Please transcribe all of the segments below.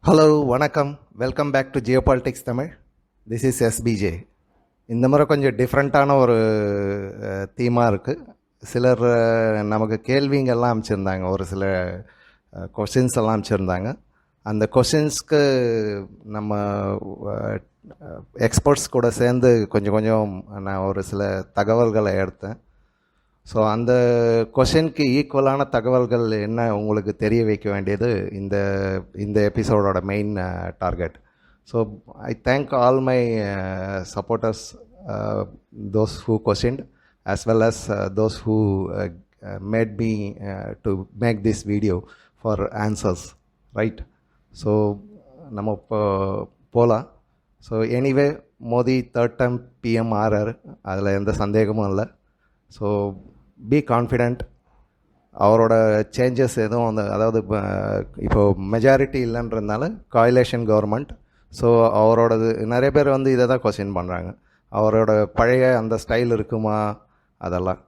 Hello வணக்கம், welcome back to geopolitics Tamil. This is SPJ. இந்த முறை கொஞ்சம் டிஃப்ரெண்ட்டான ஒரு தீமாக இருக்குது. சிலர் நமக்கு கேள்விங்கெல்லாம் அமைச்சிருந்தாங்க, ஒரு சில கொஷின்ஸ் எல்லாம் அமைச்சிருந்தாங்க. அந்த கொஷின்ஸ்க்கு நம்ம எக்ஸ்பர்ட்ஸ் கூட சேர்ந்து கொஞ்சம் நான் ஒரு சில தகவல்களை எடுத்தேன். ஸோ அந்த கொஷினுக்கு ஈக்குவலான தகவல்கள் என்ன உங்களுக்கு தெரிய வைக்க வேண்டியது இந்த எபிசோடோட main target. So I thank all my supporters, those who questioned as well as those who made me to make this video for answers, right? So நம்ம இப்போ போகலாம். So anyway, Modi third time PM ஆறார், அதில் எந்த சந்தேகமும் இல்லை. So be confident. அவரோட changes எதுவும் அதாவது இப்போது மெஜாரிட்டி இல்லைன்றதுனால கோயலேஷன் கவர்மெண்ட். ஸோ அவரோடது நிறைய பேர் இதை தான் கொஸ்டின் பண்ணுறாங்க. அவரோட பழைய அந்த ஸ்டைல் இருக்குமா? அதெல்லாம்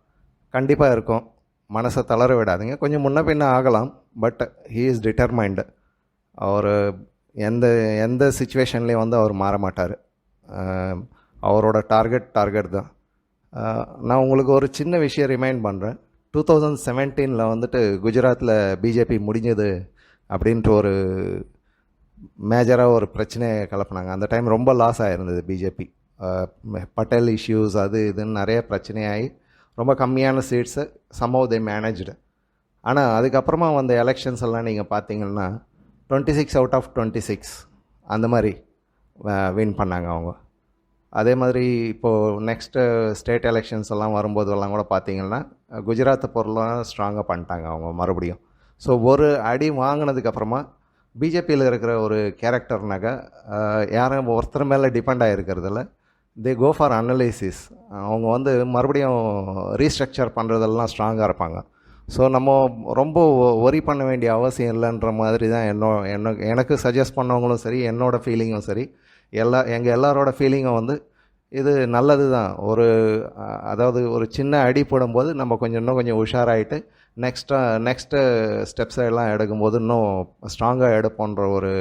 கண்டிப்பாக இருக்கும். மனசை தளர விடாதீங்க. கொஞ்சம் முன்ன பின்ன ஆகலாம், பட் ஹீ இஸ் டிட்டர்மைண்டு. அவர் எந்த சுச்சுவேஷன்லேயும் அவர் மாற மாட்டார். அவரோட டார்கெட் தான். நான் உங்களுக்கு ஒரு சின்ன விஷயம் ரிமைண்ட் பண்ணுறேன். 2017 குஜராத்தில் பிஜேபி முடிஞ்சது அப்படின்ட்டு ஒரு மேஜராக ஒரு பிரச்சனையை கலப்பினாங்க. அந்த டைம் ரொம்ப லாஸ் ஆகிருந்தது பிஜேபி. பட்டேல் இஷ்யூஸ் அது இதுன்னு நிறைய பிரச்சனையாகி ரொம்ப கம்மியான சீட்ஸை சம்ஹவ் தே மேனேஜ்டு. ஆனால் அதுக்கப்புறமா வந்த எலெக்ஷன்ஸ் எல்லாம் நீங்கள் பார்த்தீங்கன்னா 26 out of 26 அந்த மாதிரி வின் பண்ணாங்க அவங்க. அதே மாதிரி இப்போது நெக்ஸ்ட்டு ஸ்டேட் எலெக்ஷன்ஸ் எல்லாம் வரும்போதெல்லாம் கூட பார்த்திங்கன்னா குஜராத்தை பொருளாக ஸ்ட்ராங்காக பண்ணிட்டாங்க அவங்க மறுபடியும். ஸோ ஒரு அடி வாங்கினதுக்கப்புறமா பிஜேபியில் இருக்கிற ஒரு கேரக்டர்னாக்க யாரும் ஒருத்தர் மேலே டிபெண்ட் ஆகிருக்கிறதில்ல. They go for analysis. அவங்க மறுபடியும் ரீஸ்ட்ரக்சர் பண்ணுறதெல்லாம் ஸ்ட்ராங்காக இருப்பாங்க. ஸோ நம்ம ரொம்ப ஒரி பண்ண வேண்டிய அவசியம் இல்லைன்ற மாதிரி தான் எனக்கு சஜஸ்ட் பண்ணவங்களும் சரி, என்னோடய ஃபீலிங்கும் சரி, எங்கள் எல்லாரோட ஃபீலிங்கும் இது நல்லது தான். அதாவது ஒரு சின்ன அடி போடும்போது நம்ம இன்னும் கொஞ்சம் உஷாராகிட்டு நெக்ஸ்ட்டு ஸ்டெப்ஸை எல்லாம் எடுக்கும்போது இன்னும் ஸ்ட்ராங்காக எடுப்போன்ற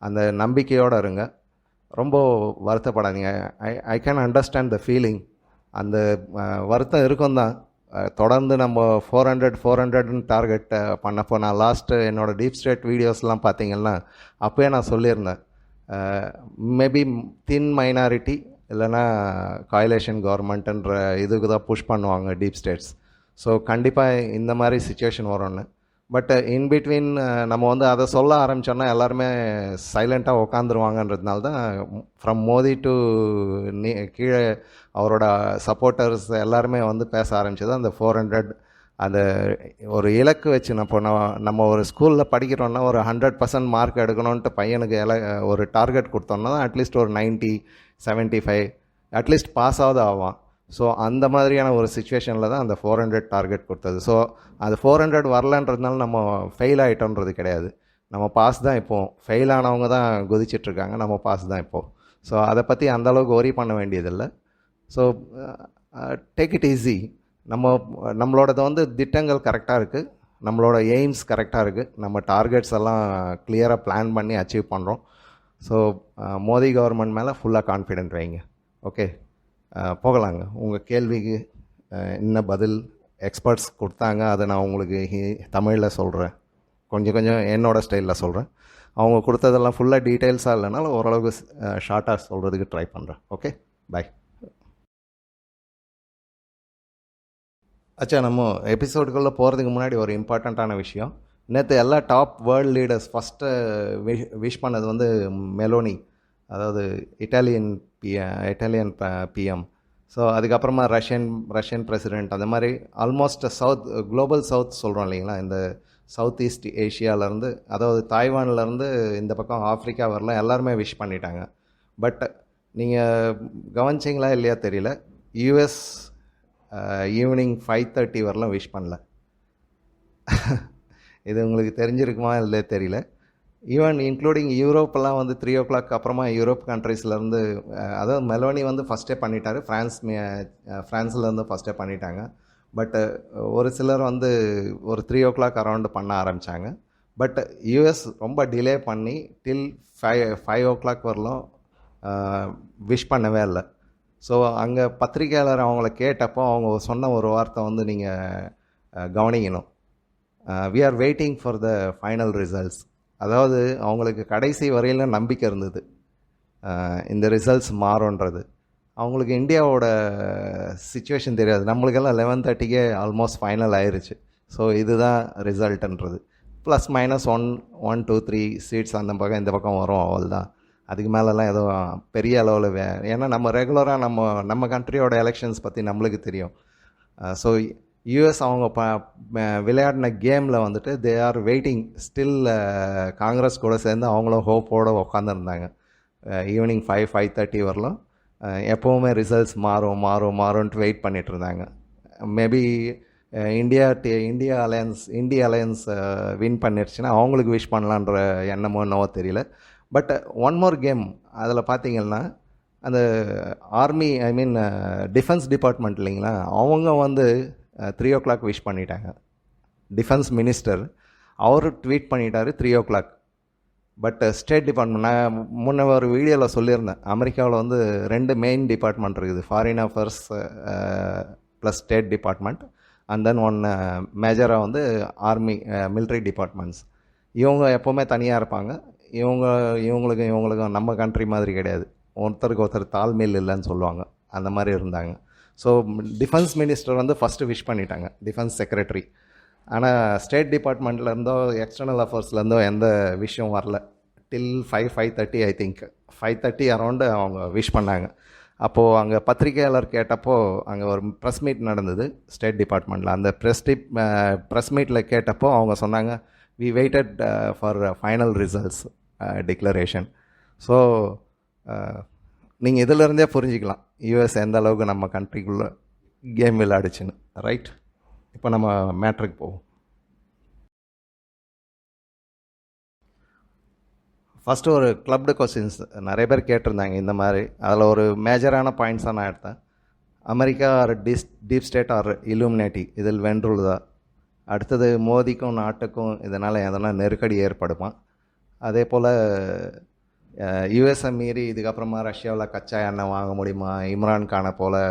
அந்த நம்பிக்கையோடு இருங்க. ரொம்ப வருத்தப்படாதீங்க. I can understand the feeling. அந்த வருத்தம் இருக்கும் தான். தொடர்ந்து நம்ம 400ன்னு டார்கெட் பண்ணப்போ, நான் லாஸ்ட்டு என்னோடய டீப் ஸ்டேட் வீடியோஸ்லாம் பார்த்தீங்கன்னா அப்போயே நான் சொல்லியிருந்தேன், மேபி தின் மைனாரிட்டி இல்லைன்னா கோயலேஷன் கவர்மெண்ட்டுன்ற இதுக்கு தான் புஷ் பண்ணுவாங்க டீப் ஸ்டேட்ஸ். ஸோ கண்டிப்பாக இந்த மாதிரி சிச்சுவேஷன் வரும்னு. பட் இன்பிட்வீன் நம்ம அதை சொல்ல ஆரம்பித்தோன்னா எல்லாருமே சைலண்ட்டாக உக்காந்துருவாங்கன்றதுனால தான் ஃப்ரம் மோடி டு கீழே அவரோட சப்போர்ட்டர்ஸ் எல்லாருமே பேச ஆரம்பிச்சது. அந்த 400 அந்த ஒரு இலக்கு வச்சு நம்ம ஒரு ஸ்கூலில் படிக்கிறோன்னா ஒரு 100% மார்க் எடுக்கணுன்ட்டு பையனுக்கு ஒரு டார்கெட் கொடுத்தோன்னா தான் அட்லீஸ்ட் ஒரு 90, 75 அட்லீஸ்ட் பாஸ் ஆவான். ஸோ அந்த மாதிரியான ஒரு சுச்சுவேஷனில் தான் அந்த 400 டார்கெட் கொடுத்தது. ஸோ அது 400 வரலன்றதுனால நம்ம ஃபெயில் ஆகிட்டோன்றது கிடையாது. நம்ம பாஸ் தான். இப்போது ஃபெயில் ஆனவங்க தான் குதிச்சிட்ருக்காங்க, நம்ம பாஸ் தான் இப்போது. ஸோ அதை பற்றி அந்தளவுக்கு ஒரி பண்ண வேண்டியதில்லை. So take it easy. நம்மளோடது திட்டங்கள் கரெக்டாக இருக்குது, நம்மளோட எய்ம்ஸ் கரெக்டாக இருக்குது, நம்ம டார்கெட்ஸ் எல்லாம் கிளியராக பிளான் பண்ணி அச்சீவ் பண்ணுறோம். ஸோ மோடி கவர்மெண்ட் மேலே ஃபுல்லாக கான்ஃபிடென்ட் வைங்க. ஓகே, போகலாங்க. உங்கள் கேள்விக்கு என்ன பதில் எக்ஸ்பர்ட்ஸ் கொடுத்தாங்க, அதை நான் உங்களுக்கு தமிழில் சொல்கிறேன். கொஞ்சம் என்னோடய ஸ்டைலில் சொல்கிறேன். அவங்க கொடுத்ததெல்லாம் ஃபுல்லாக டீட்டெயில்ஸாக இல்லைனாலும் ஓரளவுக்கு ஷார்ட்டாக சொல்கிறதுக்கு ட்ரை பண்ணுறேன். ஓகே, பாய். அச்சா, நம்ம எபிசோடுக்குள்ளே போகிறதுக்கு முன்னாடி ஒரு இம்பார்ட்டண்ட்டான விஷயம். நேற்று எல்லா top world leaders first wish பண்ணது மெலோனி, அதாவது இட்டாலியன் பிஎம். ஸோ அதுக்கப்புறமா ரஷ்யன் பிரசிடெண்ட், அந்த மாதிரி ஆல்மோஸ்ட் குளோபல் சவுத் சொல்கிறோம் இல்லைங்களா, இந்த சவுத் ஈஸ்ட் ஏஷியாவிலேருந்து, அதாவது தாய்வான்லேருந்து இந்த பக்கம் ஆஃப்ரிக்கா வரலாம், எல்லாருமே விஷ் பண்ணிட்டாங்க. பட் நீங்கள் கவனிச்சிங்களா இல்லையா தெரியல, யூஎஸ் ஈவினிங் 5:30 வரலாம் விஷ் பண்ணல. இது உங்களுக்கு தெரிஞ்சிருக்குமா இல்லை தெரியல. ஈவன் இன்க்ளூடிங் யூரோப்பெல்லாம் 3 o'clock அப்புறமா யூரோப் கண்ட்ரீஸ்லேருந்து, அதாவது மெலோனி ஃபஸ்ட்டே பண்ணிட்டார், ஃப்ரான்ஸ்லேருந்து ஃபஸ்ட்டே பண்ணிட்டாங்க. பட்டு ஒரு சிலர் ஒரு 3 o'clock அரவுண்டு பண்ண ஆரம்பித்தாங்க. பட் யூஎஸ் ரொம்ப டிலே பண்ணி டில் 5 வரலும் விஷ் பண்ணவே இல்லை. ஸோ அங்கே பத்திரிக்கையாளர் அவங்கள கேட்டப்போ அவங்க சொன்ன ஒரு வார்த்தை வந்து நீங்கள் கவனிக்கணும். We are waiting for the final results. அதாவது அவங்களுக்கு கடைசி வரையிலும் நம்பிக்கை இருந்தது இந்த ரிசல்ட்ஸ் மாறுன்றது. அவங்களுக்கு இந்தியாவோட சிச்சுவேஷன் தெரியாது. நம்மளுக்கெல்லாம் 11:30க்கே ஆல்மோஸ்ட் ஃபைனல் ஆயிடுச்சு. ஸோ இதுதான் ரிசல்ட்டுன்றது. ப்ளஸ் மைனஸ் 1 2 3 சீட்ஸ் அந்த பக்கம் இந்த பக்கம் வரும், அவள் தான். அதுக்கு மேலெலாம் எதுவும் பெரிய அளவில் ஏன்னா நம்ம ரெகுலராக நம்ம கண்ட்ரியோட எலெக்ஷன்ஸ் பற்றி நம்மளுக்கு தெரியும். ஸோ யூஎஸ் அவங்க விளையாடின கேமில் வந்துட்டு they are waiting still. Congress கூட சேர்ந்து அவங்களும் ஹோப்போடு உட்காந்துருந்தாங்க. ஈவினிங் 5:30 வரலாம் எப்போவுமே ரிசல்ட்ஸ் மாறும்ன்ட்டு வெயிட் பண்ணிகிட்டு இருந்தாங்க. மேபி இந்தியா அலையன்ஸ் வின் பண்ணிருச்சுன்னா அவங்களுக்கு விஷ் பண்ணலான்ற எண்ணமோ என்னவோ தெரியல. பட் ஒன் மோர் கேம் அதில் பார்த்தீங்கன்னா அந்த ஆர்மி டிஃபென்ஸ் டிபார்ட்மெண்ட் இல்லைங்களா, அவங்க வந்து 3 விஷ் பண்ணிட்டாங்க. டிஃபென்ஸ் மினிஸ்டர் அவர் ட்வீட் பண்ணிட்டார் 3. பட் ஸ்டேட் டிபார்ட்மெண்ட், நான் முன்ன ஒரு வீடியோவில் சொல்லியிருந்தேன், அமெரிக்காவில் வந்து 2 மெயின் டிபார்ட்மெண்ட் இருக்குது, foreign affairs plus state department, and then ஒன்று மேஜராக வந்து ஆர்மி மிலிட்ரி டிபார்ட்மெண்ட்ஸ். இவங்க எப்போவுமே தனியாக இருப்பாங்க. இவங்களுக்கும் நம்ம கண்ட்ரி மாதிரி கிடையாது, ஒருத்தருக்கு ஒருத்தர் தாழ்மையில் இல்லைன்னு சொல்லுவாங்க, அந்த மாதிரி இருந்தாங்க. ஸோ டிஃபென்ஸ் மினிஸ்டர் வந்து ஃபஸ்ட்டு விஷ் பண்ணிட்டாங்க, டிஃபென்ஸ் செக்ரட்டரி. ஆனால் ஸ்டேட் டிபார்ட்மெண்ட்லேருந்தோ எக்ஸ்டர்னல் அஃபேர்ஸ்லேருந்தோ எந்த விஷயம் வரல டில் 5:30 ஐ திங்க் 5:30 அரௌண்டு அவங்க விஷ் பண்ணாங்க. அப்போது அங்கே பத்திரிகையாளர் கேட்டப்போ அங்கே ஒரு ப்ரெஸ் மீட் நடந்தது ஸ்டேட் டிபார்ட்மெண்ட்டில். அந்த ப்ரெஸ் மீட்டில் கேட்டப்போ அவங்க சொன்னாங்க, we waited for final results declaration. So நீங்கள் இதிலேருந்தே புரிஞ்சிக்கலாம் யூஎஸ் எந்த அளவுக்கு நம்ம கண்ட்ரிக்குள்ளே கேம் விளையாடுச்சுன்னு. ரைட், இப்போ நம்ம மேட்ருக்கு போவோம். ஃபஸ்ட்டு ஒரு கிளப்டு கொஸ்டின்ஸ் நிறைய பேர் கேட்டிருந்தாங்க இந்த மாதிரி. அதில் ஒரு மேஜரான பாயிண்ட்ஸாக நான் எடுத்தேன். America or deep state or illuminati, இதில் வென்றுள்ளதா? அடுத்தது, மோதிக்கும் நாட்டுக்கும் இதனால் எதனா நெருக்கடி ஏற்படுமா? அதே போல் யூஎஸ்ஐ மீறி இதுக்கப்புறமா ரஷ்யாவில் கச்சா எண்ணெய் வாங்க முடியுமா? இம்ரான்கானை போல்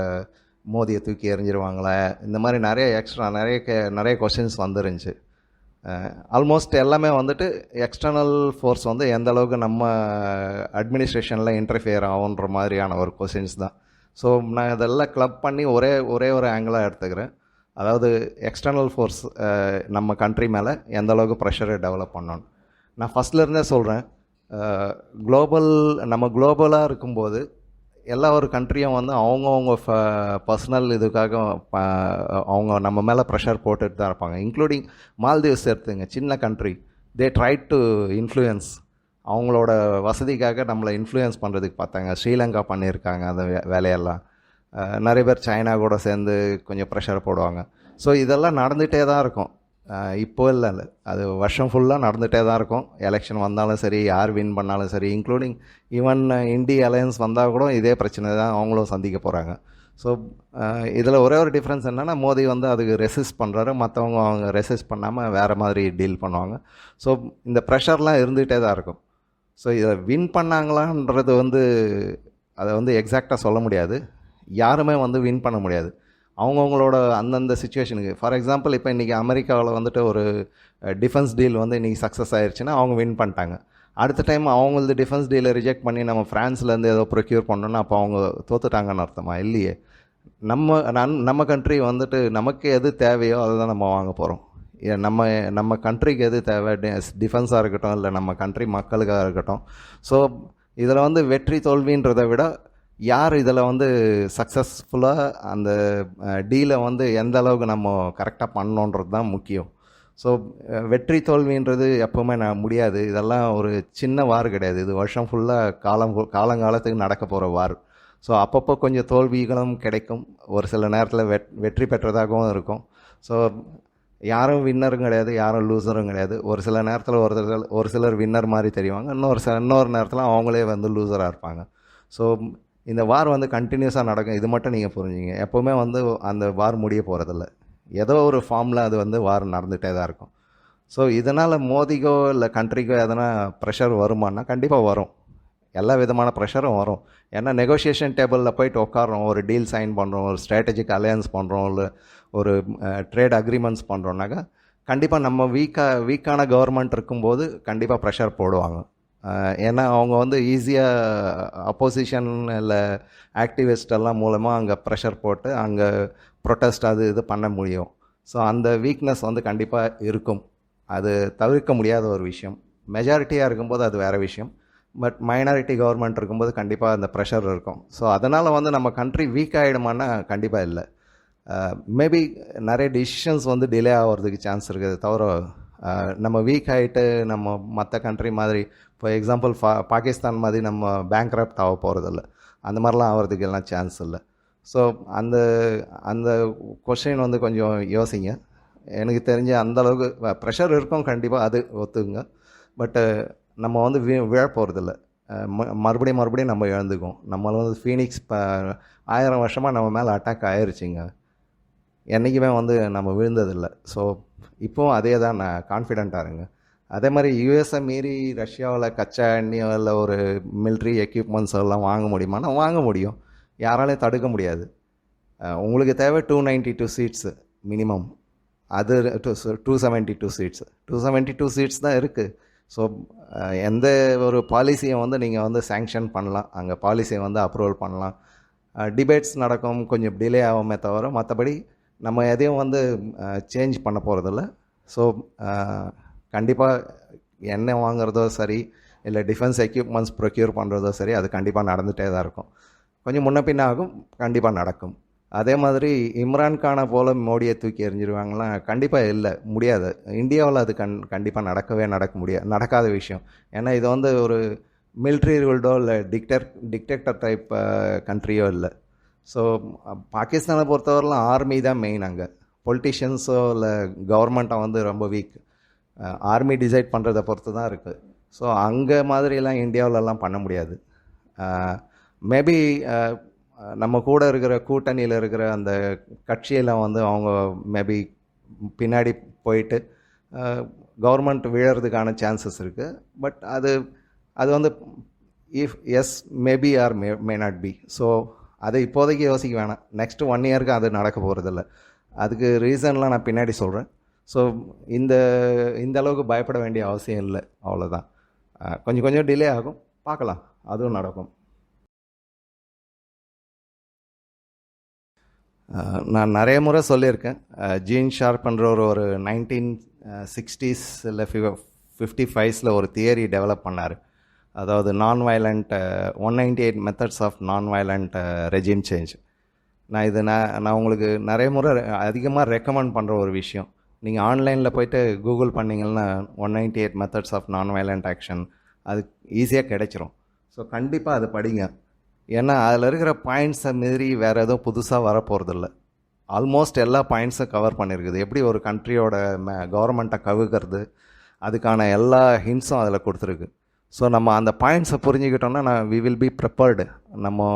மோதியை தூக்கி எறிஞ்சிருவாங்களே? இந்த மாதிரி நிறைய கொஷின்ஸ் வந்துருந்துச்சு. ஆல்மோஸ்ட் எல்லாமே வந்துட்டு எக்ஸ்டர்னல் ஃபோர்ஸ் வந்து எந்த அளவுக்கு நம்ம அட்மினிஸ்ட்ரேஷனில் இன்டர்ஃபியர் ஆகுன்ற மாதிரியான ஒரு கொஷின்ஸ் தான். ஸோ நான் இதெல்லாம் கிளப் பண்ணி ஒரே ஒரு ஆங்கிளாக எடுத்துக்கிறேன். அதாவது எக்ஸ்டர்னல் ஃபோர்ஸ் நம்ம கண்ட்ரி மேலே எந்த அளவுக்கு ப்ரெஷரை டெவலப் பண்ணணும். நான் ஃபஸ்ட்லேருந்தே சொல்கிறேன், நம்ம குளோபலாக இருக்கும்போது எல்லா ஒரு கண்ட்ரியும் வந்து அவங்கவுங்க பர்சனல் இதுக்காக அவங்க நம்ம மேலே ப்ரெஷர் போட்டுட்டு தான் இருப்பாங்க. இன்க்ளூடிங் மால்தீவ்ஸ் எடுத்துங்க, சின்ன country, they try to influence, அவங்களோட வசதிக்காக நம்மளை இன்ஃப்ளூயன்ஸ் பண்ணுறதுக்கு பார்த்தாங்க. ஸ்ரீலங்கா பண்ணியிருக்காங்க அந்த வேலையெல்லாம். நிறைய பேர் சைனா கூட சேர்ந்து கொஞ்சம் ப்ரெஷர் போடுவாங்க. ஸோ இதெல்லாம் நடந்துகிட்டே தான் இருக்கும். இப்போ இல்லை, அது வருஷம் ஃபுல்லாக நடந்துகிட்டே தான் இருக்கும். எலெக்ஷன் வந்தாலும் சரி, யார் வின் பண்ணாலும் சரி, இன்க்ளூடிங் ஈவன் இந்திய அலையன்ஸ் வந்தால் கூட இதே பிரச்சனை தான் அவங்களும் சந்திக்க போகிறாங்க. ஸோ இதில் ஒரே ஒரு டிஃப்ரென்ஸ் என்னென்னா, மோடி வந்து அதுக்கு ரெசிஸ்ட் பண்ணுறாரு, மற்றவங்க அவங்க ரெசிஸ்ட் பண்ணாமல் வேறு மாதிரி டீல் பண்ணுவாங்க. ஸோ இந்த ப்ரெஷர்லாம் இருந்துகிட்டே தான் இருக்கும். ஸோ இதை வின் பண்ணாங்களான்றது வந்து அதை வந்து எக்ஸாக்டாக சொல்ல முடியாது. யாருமே வந்து வின் பண்ண முடியாது அவங்கவுங்களோட அந்தந்த சுச்சுவேஷனுக்கு. ஃபார் எக்ஸாம்பிள், இப்போ இன்றைக்கி அமெரிக்காவில் வந்துட்டு ஒரு டிஃபென்ஸ் டீல் வந்து இன்றைக்கி சக்ஸஸ் ஆயிடுச்சுன்னா அவங்க வின் பண்ணிட்டாங்க. அடுத்த டைம் அவங்களது டிஃபென்ஸ் டீலை ரிஜெக்ட் பண்ணி நம்ம ஃப்ரான்ஸ்லேருந்து ஏதோ ப்ரொக்யூர் பண்ணோன்னா அப்போ அவங்க தோத்துட்டாங்கன்னு அர்த்தமா? இல்லையே. நம்ம கண்ட்ரி வந்துட்டு நமக்கு எது தேவையோ அதை தான் நம்ம வாங்க போகிறோம். நம்ம கண்ட்ரிக்கு எது தேவை, டிஃபென்ஸாக இருக்கட்டும், இல்லை நம்ம கண்ட்ரி மக்களுக்காக இருக்கட்டும். ஸோ இதில் வந்து வெற்றி தோல்வின்றதை விட யார் இதில் வந்து சக்ஸஸ்ஃபுல்லாக அந்த டீலை வந்து எந்த அளவுக்கு நம்ம கரெக்டாக பண்ணோன்றது தான் முக்கியம். ஸோ வெற்றி தோல்வின்றது எப்போவுமே முடியாது. இதெல்லாம் ஒரு சின்ன வார் கிடையாது, இது வருஷம் ஃபுல்லாக காலங்காலத்துக்கு நடக்க போகிற வார். ஸோ அப்பப்போ கொஞ்சம் தோல்விகளும் கிடைக்கும், ஒரு சில நேரத்தில் வெற்றி பெற்றதாகவும் இருக்கும். ஸோ யாரும் வின்னரும் கிடையாது, யாரும் லூசரும் கிடையாது. ஒரு சில நேரத்தில் ஒரு சிலர் வின்னர் மாதிரி தெரிவாங்க, இன்னொரு நேரத்தில் அவங்களே வந்து லூசராக இருப்பாங்க. ஸோ இந்த வார் வந்து கண்டினியூஸாக நடக்கும், இது மட்டும் நீங்கள் புரிஞ்சுங்க. எப்போவுமே வந்து அந்த வார் முடிய போகிறதில்ல, ஏதோ ஒரு ஃபார்மில் அது வந்து வார் நடந்துகிட்டே தான் இருக்கும். ஸோ இதனால் மோதிக்கோ இல்லை கண்ட்ரிக்கோ எதனா ப்ரெஷர் வருமானா கண்டிப்பாக வரும். எல்லா விதமான ப்ரெஷரும் வரும். ஏன்னா நெகோஷியேஷன் டேபிளில் போயிட்டு உட்காரோம், ஒரு டீல் சைன் பண்ணுறோம், ஒரு ஸ்ட்ராட்டஜிக் அலையன்ஸ் பண்ணுறோம், இல்லை ஒரு ட்ரேட் அக்ரிமெண்ட்ஸ் பண்ணுறோன்னாக்கா கண்டிப்பாக நம்ம வீக்கான கவர்மெண்ட் இருக்கும்போது கண்டிப்பாக ப்ரெஷர் போடுவாங்க. ஏன்னா அவங்க வந்து ஈஸியாக அப்போசிஷன் இல்லை ஆக்டிவிஸ்ட் எல்லாம் மூலமாக அங்கே ப்ரெஷர் போட்டு அங்கே ப்ரொட்டஸ்ட் அது இது பண்ண முடியும். ஸோ அந்த வீக்னஸ் வந்து கண்டிப்பாக இருக்கும். அது தவிர்க்க முடியாத ஒரு விஷயம். மெஜாரிட்டியாக இருக்கும்போது அது வேறு விஷயம். பட் மைனாரிட்டி கவர்மெண்ட் இருக்கும்போது கண்டிப்பாக அந்த ப்ரெஷர் இருக்கும். ஸோ அதனால் வந்து நம்ம கண்ட்ரி வீக் ஆகிடுமான்னா கண்டிப்பாக இல்லை. மேபி நிறைய டிசிஷன்ஸ் வந்து டிலே ஆகிறதுக்கு சான்ஸ் இருக்குது. தவிர நம்ம வீக் ஆகிட்டு நம்ம மற்ற கண்ட்ரி மாதிரி, ஃபார் எக்ஸாம்பிள் பாகிஸ்தான் மாதிரி நம்ம பேங்க்ரப்ட் ஆக போகிறதில்ல. அந்த மாதிரிலாம் ஆகிறதுக்கு எல்லாம் சான்ஸ் இல்லை. ஸோ அந்த அந்த கொஸ்டின் வந்து கொஞ்சம் யோசிங்க. எனக்கு தெரிஞ்ச அந்தளவுக்கு ப்ரெஷர் இருக்கும் கண்டிப்பாக, அது ஒத்துக்குங்க. பட்டு நம்ம வந்து விழ போகிறதில்ல. மறுபடியும் நம்ம இழந்துக்குவோம். நம்மள வந்து ஃபீனிக்ஸ் 1000 வருஷமாக நம்ம மேலே அட்டாக் ஆயிடுச்சிங்க. என்றைக்குமே வந்து நம்ம விழுந்ததில்லை. ஸோ இப்போவும் அதே தான், நான் கான்ஃபிடெண்ட்டாக இருங்க. அதே மாதிரி யூஎஸை மீறி ரஷ்யாவில் கச்சா எண்ணெயோ இல்லை ஒரு மிலிட்ரி எக்யூப்மெண்ட்ஸ் எல்லாம் வாங்க முடியுமானா வாங்க முடியும். யாராலையும் தடுக்க முடியாது. உங்களுக்கு தேவை 292 சீட்ஸு மினிமம். அது 272 சீட்ஸு 272 சீட்ஸ் தான் இருக்குது. ஸோ எந்த ஒரு பாலிசியை வந்து நீங்கள் வந்து சேங்ஷன் பண்ணலாம், அங்கே பாலிசியை வந்து அப்ரூவல் பண்ணலாம். டிபேட்ஸ் நடக்கும், கொஞ்சம் டிலே ஆகுமே தவிர மற்றபடி நம்ம எதையும் வந்து சேஞ்ச் பண்ண போகிறதில்ல. ஸோ கண்டிப்பாக எண்ணெய் வாங்குறதோ சரி, இல்லை டிஃபென்ஸ் எக்யூப்மெண்ட்ஸ் ப்ரொக்யூர் பண்ணுறதோ சரி, அது கண்டிப்பாக நடந்துகிட்டே தான் இருக்கும். கொஞ்சம் முன்ன பின்ன ஆகும், கண்டிப்பாக நடக்கும். அதே மாதிரி இம்ரான்கானை போல் மோடியை தூக்கி எறிஞ்சிருவாங்களாம், கண்டிப்பாக இல்லை, முடியாது. இந்தியாவில் அது கண்டிப்பாக நடக்காத விஷயம். ஏன்னா இது வந்து ஒரு மிலிட்ரி ரூல்டோ இல்லை டிக்டேட்டர் டைப் கண்ட்ரியோ இல்லை. ஸோ பாகிஸ்தானை பொறுத்தவரைலாம் ஆர்மி தான் மெயின். அங்கே பொலிட்டிஷியன்ஸோ இல்லை கவர்மெண்ட்டை வந்து ரொம்ப வீக். ஆர்மி டிசைட் பண்ணுறதை பொறுத்து தான் இருக்குது. ஸோ அங்கே மாதிரிலாம் இந்தியாவிலலாம் பண்ண முடியாது. மேபி நம்ம கூட இருக்கிற கூட்டணியில் இருக்கிற அந்த கட்சியெல்லாம் வந்து அவங்க மேபி பின்னாடி போயிட்டு கவர்மெண்ட் விழறதுக்கான சான்சஸ் இருக்குது. பட் அது வந்து if yes maybe or may not be. So அதை இப்போதைக்கு யோசிக்க வேணாம். நெக்ஸ்ட் 1 இயருக்கு அது நடக்க போகிறதில்ல. அதுக்கு ரீசன்லாம் நான் பின்னாடி சொல்கிறேன். ஸோ இந்த அளவுக்கு பயப்பட வேண்டிய அவசியம் இல்லை, அவ்வளோதான். கொஞ்சம் டிலே ஆகும், பார்க்கலாம், அதுவும் நடக்கும். நான் நிறைய முறை சொல்லியிருக்கேன். ஜீன் ஷார்ப்ன்றவர் ஒரு 1960s இல்லை 55s ஒரு தியரி டெவலப் பண்ணார். அதாவது நான் வயலண்ட் 198 மெத்தட்ஸ் ஆஃப் நான் வயலண்ட் ரெஜிம் சேஞ்ச். நான் உங்களுக்கு நிறைய முறை அதிகமாக ரெக்கமெண்ட் பண்ணுற ஒரு விஷயம். நீங்கள் ஆன்லைனில் போய்ட்டு கூகுள் பண்ணிங்கன்னா 198 மெத்தட்ஸ் ஆஃப் நான் வயலண்ட் ஆக்ஷன் அது ஈஸியாக கிடைச்சிரும். ஸோ கண்டிப்பாக அது படிங்க. ஏன்னா அதில் இருக்கிற பாயிண்ட்ஸை மீறி வேறு எதுவும் புதுசாக வரப்போகிறதில்ல. ஆல்மோஸ்ட் எல்லா பாயிண்ட்ஸும் கவர் பண்ணியிருக்குது. எப்படி ஒரு கண்ட்ரியோட கவர்மெண்ட்டை கவுக்கிறது, அதுக்கான எல்லா ஹிண்ட்ஸும் அதில் கொடுத்துருக்கு. ஸோ நம்ம அந்த பாயிண்ட்ஸை புரிஞ்சுக்கிட்டோன்னா வி வில் பி ப்ரிப்பேர்டு. நம்ம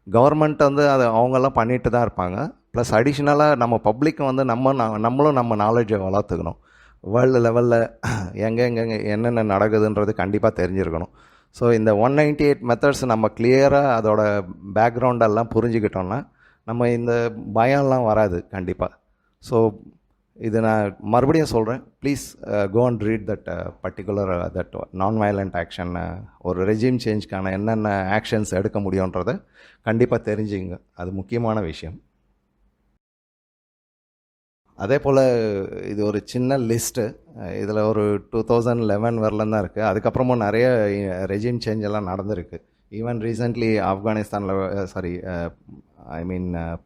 கவர்மெண்ட் வந்து அது அவங்கெல்லாம் பண்ணிட்டு தான் இருப்பாங்க. ப்ளஸ் அடிஷ்னலாக நம்ம பப்ளிக் வந்து நம்மளும் நம்ம நாலேஜை வளர்த்துக்கணும். வேர்ல்டு லெவலில் எங்கெங்கே என்னென்ன நடக்குதுன்றது கண்டிப்பாக தெரிஞ்சிருக்கணும். ஸோ இந்த 198 மெத்தட்ஸ் நம்ம கிளியராக அதோட பேக்ரவுண்டெல்லாம் புரிஞ்சுக்கிட்டோன்னா நம்ம இந்த பயம்லாம் வராது கண்டிப்பாக. ஸோ இது நான் மறுபடியும் சொல்கிறேன், please go and read that particular that non violent action. ஒரு ரெஜிம் சேஞ்ச்க்கான என்னென்ன ஆக்ஷன்ஸ் எடுக்க முடியுன்றதை கண்டிப்பாக தெரிஞ்சுங்க. அது முக்கியமான விஷயம். அதே போல் இது ஒரு சின்ன லிஸ்ட்டு. இதில் ஒரு 2011 வரலாம் தான் இருக்குது. அதுக்கப்புறமும் நிறைய ரெஜிம் சேஞ்ச் எல்லாம் நடந்திருக்கு. ஈவன் ரீசெண்ட்லி ஆப்கானிஸ்தானில்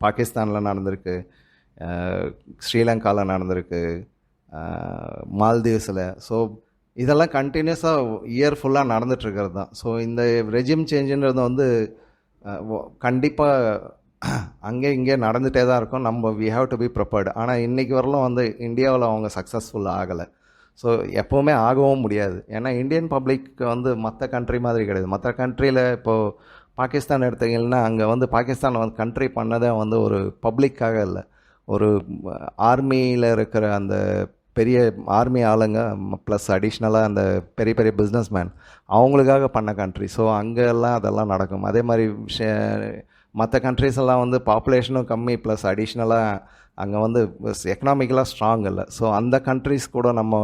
பாகிஸ்தானில் நடந்திருக்கு, ஸ்ரீலங்காவில் நடந்திருக்கு, மால்தீவ்ஸில். ஸோ இதெல்லாம் கண்டினியூஸாக இயர் ஃபுல்லாக நடந்துகிட்ருக்கிறது தான். ஸோ இந்த ரெஜிம் சேஞ்சுன்றது வந்து கண்டிப்பாக அங்கே இங்கே நடந்துகிட்டே தான் இருக்கும். We have to be prepared. ஆனால் இன்றைக்கி வரலும் வந்து இந்தியாவில் அவங்க சக்ஸஸ்ஃபுல் ஆகலை. ஸோ எப்போவுமே ஆகவும் முடியாது. ஏன்னா இந்தியன் பப்ளிக் வந்து மற்ற கண்ட்ரி மாதிரி கிடையாது. மற்ற கண்ட்ரியில் இப்போது பாகிஸ்தான் எடுத்தீங்கன்னா அங்கே வந்து பாகிஸ்தான் வந்து கண்ட்ரி பண்ணதே வந்து ஒரு பப்ளிக்காக இல்லை, ஒரு ஆர்மியில் இருக்கிற அந்த பெரிய ஆர்மி ஆளுங்க ப்ளஸ் அடிஷ்னலாக அந்த பெரிய பெரிய பிஸ்னஸ்மேன் அவங்களுக்காக பண்ண கண்ட்ரி. ஸோ அங்கெல்லாம் அதெல்லாம் நடக்கும். அதே மாதிரி மற்ற கண்ட்ரிஸ் எல்லாம் வந்து பாப்புலேஷனும் கம்மி ப்ளஸ் அடிஷ்னலாக அங்கே வந்து எக்கனாமிக்கலாக ஸ்ட்ராங் இல்லை. ஸோ அந்த கண்ட்ரிஸ் கூட நம்ம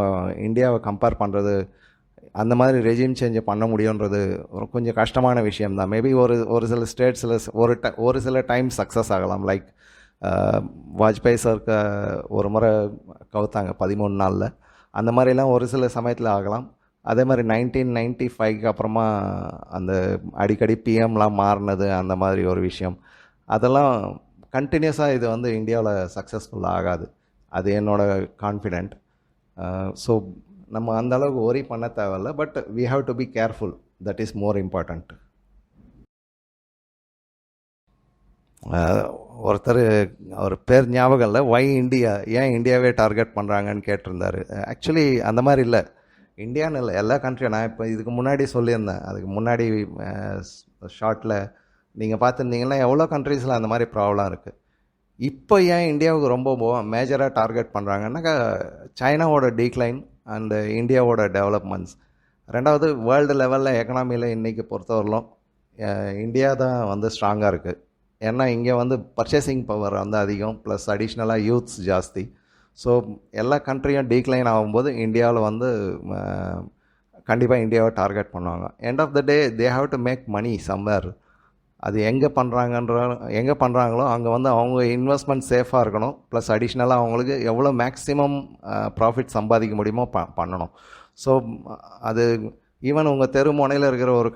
இந்தியாவை கம்பேர் பண்ணுறது, அந்த மாதிரி ரெஜிம் சேஞ்சை பண்ண முடியுன்றது கொஞ்சம் கஷ்டமான விஷயம்தான். மேபி ஒரு சில ஸ்டேட்ஸில் ஒரு சில டைம் சக்ஸஸ் ஆகலாம். லைக் வாஜ்பாய் சாருக்கு ஒரு முறை கவுத்தாங்க 13 நாளில். அந்த மாதிரிலாம் ஒரு சில சமயத்தில் ஆகலாம். அதே மாதிரி 1995 அப்புறமா அந்த அடிக்கடி பிஎம்லாம் மாறினது, அந்த மாதிரி ஒரு விஷயம், அதெல்லாம் கண்டினியூஸாக இது வந்து இந்தியாவில் சக்ஸஸ்ஃபுல்லாக ஆகாது. அது என்னோடய கான்ஃபிடென்ட். ஸோ நம்ம அந்த அளவுக்கு ஒரி பண்ண தேவையில்ல. But we have to be careful, that is more important. ஒருத்தர் அவர் பேர் ஞாபகம் இல்லை, வை இந்தியா, ஏன் இந்தியாவே டார்கெட் பண்ணுறாங்கன்னு கேட்டிருந்தார். ஆக்சுவலி அந்த மாதிரி இல்லை, இந்தியான்னு இல்லை, எல்லா கண்ட்ரியும். நான் இப்போ இதுக்கு முன்னாடி சொல்லியிருந்தேன், அதுக்கு முன்னாடி ஷார்ட்டில் நீங்கள் பார்த்துருந்தீங்கன்னா எவ்வளோ கண்ட்ரீஸில் அந்த மாதிரி ப்ராப்ளம் இருக்குது. இப்போ ஏன் இந்தியாவுக்கு ரொம்ப மேஜராக டார்கெட் பண்ணுறாங்கன்னாக்கா சைனாவோட டீக்ளைன் அண்டு இந்தியாவோட டெவலப்மெண்ட்ஸ். ரெண்டாவது, வேர்ல்டு லெவலில் எக்கனாமியில் இன்றைக்கி பொறுத்தவரையிலும் இந்தியா தான் வந்து ஸ்ட்ராங்காக இருக்குது. ஏன்னா இங்கே வந்து பர்ச்சேசிங் பவர் வந்து அதிகம், ப்ளஸ் அடிஷ்னலாக யூத்ஸ் ஜாஸ்தி. ஸோ எல்லா கண்ட்ரியும் டீக்ளைன் ஆகும்போது இந்தியாவில் வந்து கண்டிப்பாக இந்தியாவை டார்கெட் பண்ணுவாங்க. End of the day they have to make money somewhere. அது எங்கே பண்ணுறாங்களோ அங்கே வந்து அவங்க இன்வெஸ்ட்மெண்ட் சேஃபாக இருக்கணும். ப்ளஸ் அடிஷ்னலாக அவங்களுக்கு எவ்வளோ மேக்ஸிமம் ப்ராஃபிட் சம்பாதிக்க முடியுமோ பண்ணணும். ஸோ அது ஈவன் உங்கள் தெரு முனையில் இருக்கிற ஒரு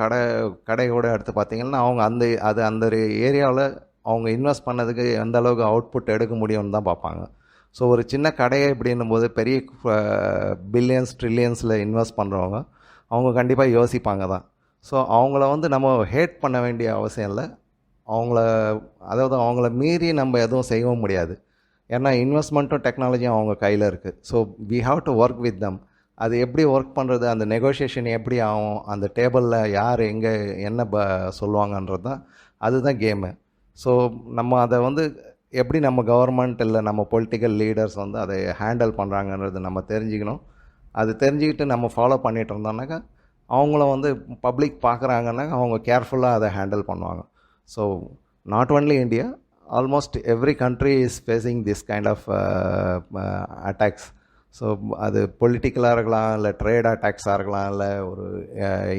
கடை கூட எடுத்து பார்த்தீங்கன்னா அவங்க அந்த ஏரியாவில் அவங்க இன்வெஸ்ட் பண்ணதுக்கு எந்த அளவுக்கு அவுட்புட் எடுக்க முடியும்னு தான் பார்ப்பாங்க. ஸோ ஒரு சின்ன கடையை இப்படின்னும் போது பெரிய பில்லியன்ஸ் ட்ரில்லியன்ஸில் இன்வெஸ்ட் பண்ணுறவங்க அவங்க கண்டிப்பாக யோசிப்பாங்க தான். ஸோ அவங்கள வந்து நம்ம ஹேட் பண்ண வேண்டிய அவசியம் இல்லை. அவங்கள மீறி நம்ம எதுவும் செய்யவும் முடியாது. ஏன்னா இன்வெஸ்ட்மெண்ட்டும் டெக்னாலஜியும் அவங்க கையில் இருக்குது. So we have to work with them. அது எப்படி ஒர்க் பண்ணுறது, அந்த நெகோஷியேஷன் எப்படி ஆகும், அந்த டேபிளில் யார் எங்கே என்ன சொல்லுவாங்கன்றது தான், அதுதான் கேமு. ஸோ நம்ம அதை வந்து எப்படி நம்ம கவர்மெண்ட் இல்லை நம்ம பொலிட்டிக்கல் லீடர்ஸ் வந்து அதை ஹேண்டில் பண்ணுறாங்கன்றது நம்ம தெரிஞ்சுக்கணும். அது தெரிஞ்சுக்கிட்டு நம்ம ஃபாலோ பண்ணிகிட்டு இருந்தோம்னாக்கா அவங்கள வந்து பப்ளிக் பார்க்குறாங்கன்னா அவங்க கேர்ஃபுல்லாக அதை ஹேண்டில் பண்ணுவாங்க. So not only India, almost every country is facing this kind of attacks. So அது பொலிட்டிக்கலாக இருக்கலாம், இல்லை ட்ரேட் அட்டாக்ஸாக இருக்கலாம், இல்லை ஒரு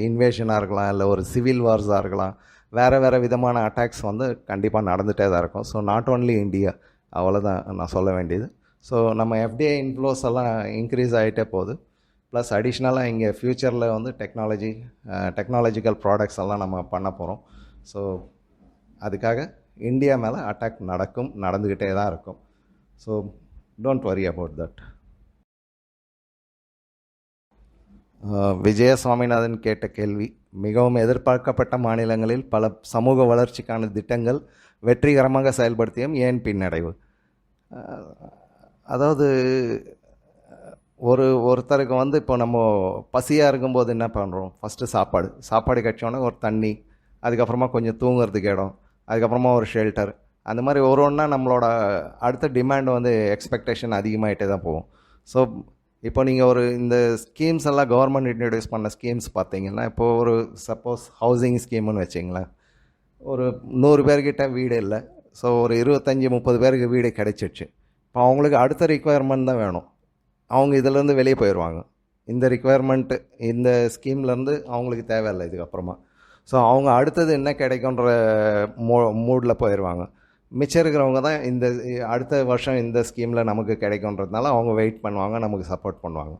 இன்வேஷனாக இருக்கலாம், இல்லை ஒரு சிவில் வார்ஸாக இருக்கலாம். வேறு விதமான அட்டாக்ஸ் வந்து கண்டிப்பாக நடந்துகிட்டே தான் இருக்கும். ஸோ நாட் ஒன்லி இந்தியா, அவ்வளோதான் நான் சொல்ல வேண்டியது. ஸோ நம்ம எஃப்டிஐ இன்ஃப்ளோஸ் எல்லாம் இன்க்ரீஸ் ஆகிட்டே போகுது. ப்ளஸ் அடிஷ்னலாக இங்கே ஃப்யூச்சரில் வந்து டெக்னாலஜிக்கல் ப்ராடக்ட்ஸ் எல்லாம் நம்ம பண்ண போகிறோம். ஸோ அதுக்காக இந்தியா மேலே அட்டாக் நடந்துக்கிட்டே தான் இருக்கும். So don't worry about that. Vijaya Swaminathan கேட்ட கேள்வி, மிகவும் எதிர்பார்க்கப்பட்ட மாநிலங்களில் பல சமூக வளர்ச்சிக்கான திட்டங்கள் வெற்றிகரமாக செயல்படுத்தியும் ஏன் பின்னடைவு? அதாவது ஒருத்தருக்கு வந்து இப்போ நம்ம பசியாக இருக்கும்போது என்ன பண்ணுறோம், ஃபஸ்ட்டு சாப்பாடு கிடைச்சோன்னே ஒரு தண்ணி, அதுக்கப்புறமா கொஞ்சம் தூங்குறதுக்கு இடம், அதுக்கப்புறமா ஒரு ஷெல்டர், அந்த மாதிரி ஒன்றா நம்மளோட அடுத்த டிமாண்ட் வந்து எக்ஸ்பெக்டேஷன் அதிகமாகிட்டே தான் போகும். ஸோ இப்போ நீங்கள் இந்த ஸ்கீம்ஸ் எல்லாம் கவர்மெண்ட் இன்ட்ரடியூஸ் பண்ண ஸ்கீம்ஸ் பார்த்தீங்கன்னா, இப்போது ஒரு சப்போஸ் ஹவுசிங் ஸ்கீம்னு வச்சிங்களேன், ஒரு 100 பேர்கிட்ட வீடு இல்லை. ஸோ ஒரு 25-30 பேருக்கு வீடு கிடைச்சிடுச்சு. இப்போ அவங்களுக்கு அடுத்த ரிக்குவயர்மெண்ட் தான் வேணும். அவங்க இதிலேருந்து வெளியே போயிடுவாங்க. இந்த ரிக்குவயர்மெண்ட்டு இந்த ஸ்கீம்லேருந்து அவங்களுக்கு தேவையில்லை இதுக்கப்புறமா. ஸோ அவங்க அடுத்தது என்ன கிடைக்குன்ற மூடில் போயிடுவாங்க. மிச்சம் இருக்கிறவங்க தான் அடுத்த வருஷம் இந்த ஸ்கீமில் நமக்கு கிடைக்குன்றதுனால அவங்க வெயிட் பண்ணுவாங்க, நமக்கு சப்போர்ட் பண்ணுவாங்க.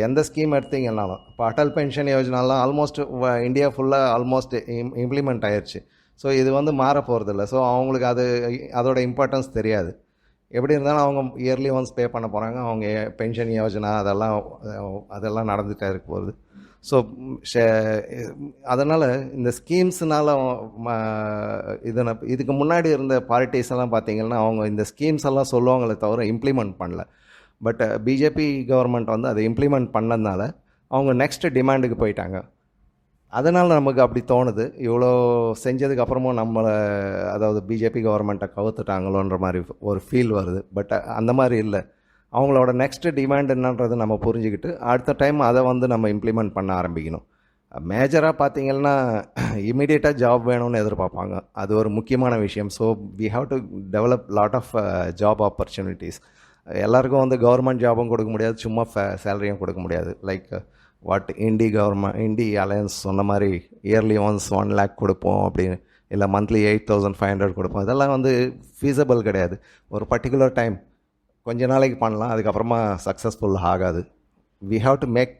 எந்த ஸ்கீம் எடுத்தீங்கன்னாலும், இப்போ அடல் பென்ஷன் யோஜனாலாம் ஆல்மோஸ்ட் இந்தியா ஃபுல்லாக ஆல்மோஸ்ட் இம்ப்ளிமெண்ட் ஆயிடுச்சு. ஸோ இது வந்து மாற போகிறதில்ல. ஸோ அவங்களுக்கு அதோட இம்பார்ட்டன்ஸ் தெரியாது. எப்படி இருந்தாலும் அவங்க இயர்லி ஒன்ஸ் பே பண்ண போகிறாங்க. அவங்க பென்ஷன் யோஜனா அதெல்லாம் நடந்துகிட்டே இருக்க போகுது. ஸோ அதனால் இந்த ஸ்கீம்ஸ்னால் இதுக்கு முன்னாடி இருந்த பார்ட்டிஸ் எல்லாம் பார்த்திங்கன்னா அவங்க இந்த ஸ்கீம்ஸ் எல்லாம் சொல்லுவாங்களே தவிர இம்ப்ளிமெண்ட் பண்ணல. பட் பிஜேபி கவர்மெண்ட் வந்து அதை இம்ப்ளிமெண்ட் பண்ணதுனால அவங்க நெக்ஸ்ட் டிமாண்டுக்கு போயிட்டாங்க. அதனால் நமக்கு அப்படி தோணுது, இவ்வளோ செஞ்சதுக்கு அப்புறமும் அதாவது பிஜேபி கவர்மெண்ட்டை கவுத்துட்டாங்களோன்ற மாதிரி ஒரு ஃபீல் வருது. பட் அந்த மாதிரி இல்லை. அவங்களோட நெக்ஸ்ட்டு டிமாண்ட் என்னன்றது நம்ம புரிஞ்சுக்கிட்டு அடுத்த டைம் அதை வந்து நம்ம இம்ப்ளிமெண்ட் பண்ண ஆரம்பிக்கணும். மேஜராக பார்த்தீங்கன்னா இமீடியட்டாக ஜாப் வேணும்னு எதிர்பார்ப்பாங்க. அது ஒரு முக்கியமான விஷயம். So we have to develop lot of job opportunities. எல்லாருக்கும் வந்து கவர்மெண்ட் ஜாபும் கொடுக்க முடியாது, சும்மா சேலரியும் கொடுக்க முடியாது. லைக் வாட் இண்டி அலையன்ஸ் சொன்ன மாதிரி இயர்லி ஒன்ஸ் 1 lakh கொடுப்போம் அப்படின்னு, இல்லை மந்த்லி 8,500 கொடுப்போம். இதெல்லாம் வந்து ஃபீஸபிள் கிடையாது. ஒரு பர்டிகுலர் டைம் கொஞ்ச நாளைக்கு பண்ணலாம், அதுக்கப்புறமா சக்ஸஸ்ஃபுல் ஆகாது. We have to make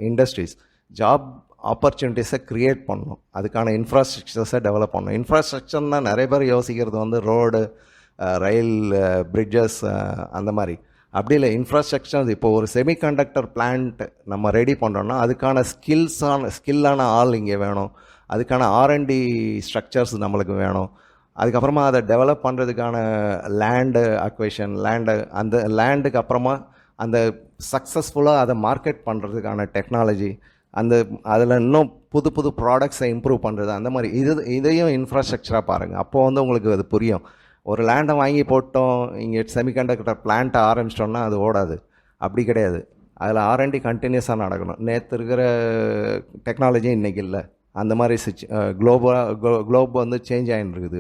industries job ஆப்பர்ச்சுனிட்டிஸை க்ரியேட் பண்ணணும். அதுக்கான இன்ஃப்ராஸ்ட்ரக்சர்ஸை டெவலப் பண்ணணும். இன்ஃப்ராஸ்ட்ரக்சர்னால் நிறைய பேர் யோசிக்கிறது வந்து ரோடு, ரயில், பிரிட்ஜஸ் அந்த மாதிரி. அப்படி இல்லை. இன்ஃப்ராஸ்ட்ரக்சர் இப்போ ஒரு செமிகண்டக்டர் பிளான்ட் நம்ம ரெடி பண்ணுறோன்னா அதுக்கான ஸ்கில்லான ஆள் இங்கே வேணும். அதுக்கான R&D ஸ்ட்ரக்சர்ஸ் நம்மளுக்கு வேணும். அதுக்கப்புறமா அதை டெவலப் பண்ணுறதுக்கான லேண்டு அந்த லேண்டுக்கு அப்புறமா அந்த சக்ஸஸ்ஃபுல்லாக அதை மார்க்கெட் பண்ணுறதுக்கான டெக்னாலஜி, அதில் இன்னும் புது புது ப்ராடக்ட்ஸை இம்ப்ரூவ் பண்ணுறது, அந்த மாதிரி இதையும் இன்ஃப்ராஸ்ட்ரக்சராக பாருங்கள். அப்போது வந்து உங்களுக்கு அது புரியும். ஒரு லேண்டை வாங்கி போட்டோம், இங்கே செமிகண்டக்டர் பிளான்ட்டை ஆரம்பிச்சிட்டோம்னா அது ஓடாது. அப்படி கிடையாது. அதில் R&D கண்டினியூஸாக நடக்கணும். நேற்று இருக்கிற டெக்னாலஜி இன்றைக்கி இல்லை. அந்த மாதிரி குளோப் வந்து சேஞ்ச் ஆகிட்டு இருக்குது.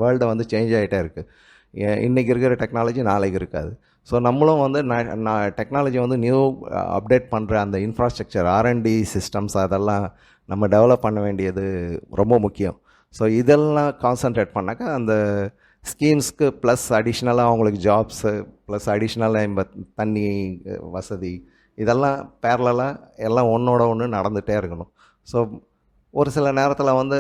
வேர்ல்டை வந்து சேஞ்ச் ஆகிட்டே இருக்குது. இன்றைக்கி இருக்கிற டெக்னாலஜி நாளைக்கு இருக்காது. ஸோ நம்மளும் வந்து டெக்னாலஜி வந்து நியூ அப்டேட் பண்ணுற அந்த இன்ஃப்ராஸ்ட்ரக்சர், R&D சிஸ்டம்ஸ் அதெல்லாம் நம்ம டெவலப் பண்ண வேண்டியது ரொம்ப முக்கியம். ஸோ இதெல்லாம் கான்சன்ட்ரேட் பண்ணாக்கா அந்த ஸ்கீம்ஸ்க்கு ப்ளஸ் அடிஷ்னலாக அவங்களுக்கு ஜாப்ஸு, ப்ளஸ் அடிஷ்னலாக தண்ணி வசதி, இதெல்லாம் பேரலாக எல்லாம் ஒன்றோட ஒன்று நடந்துகிட்டே இருக்கணும். ஸோ ஒரு சில நேரத்தில் வந்து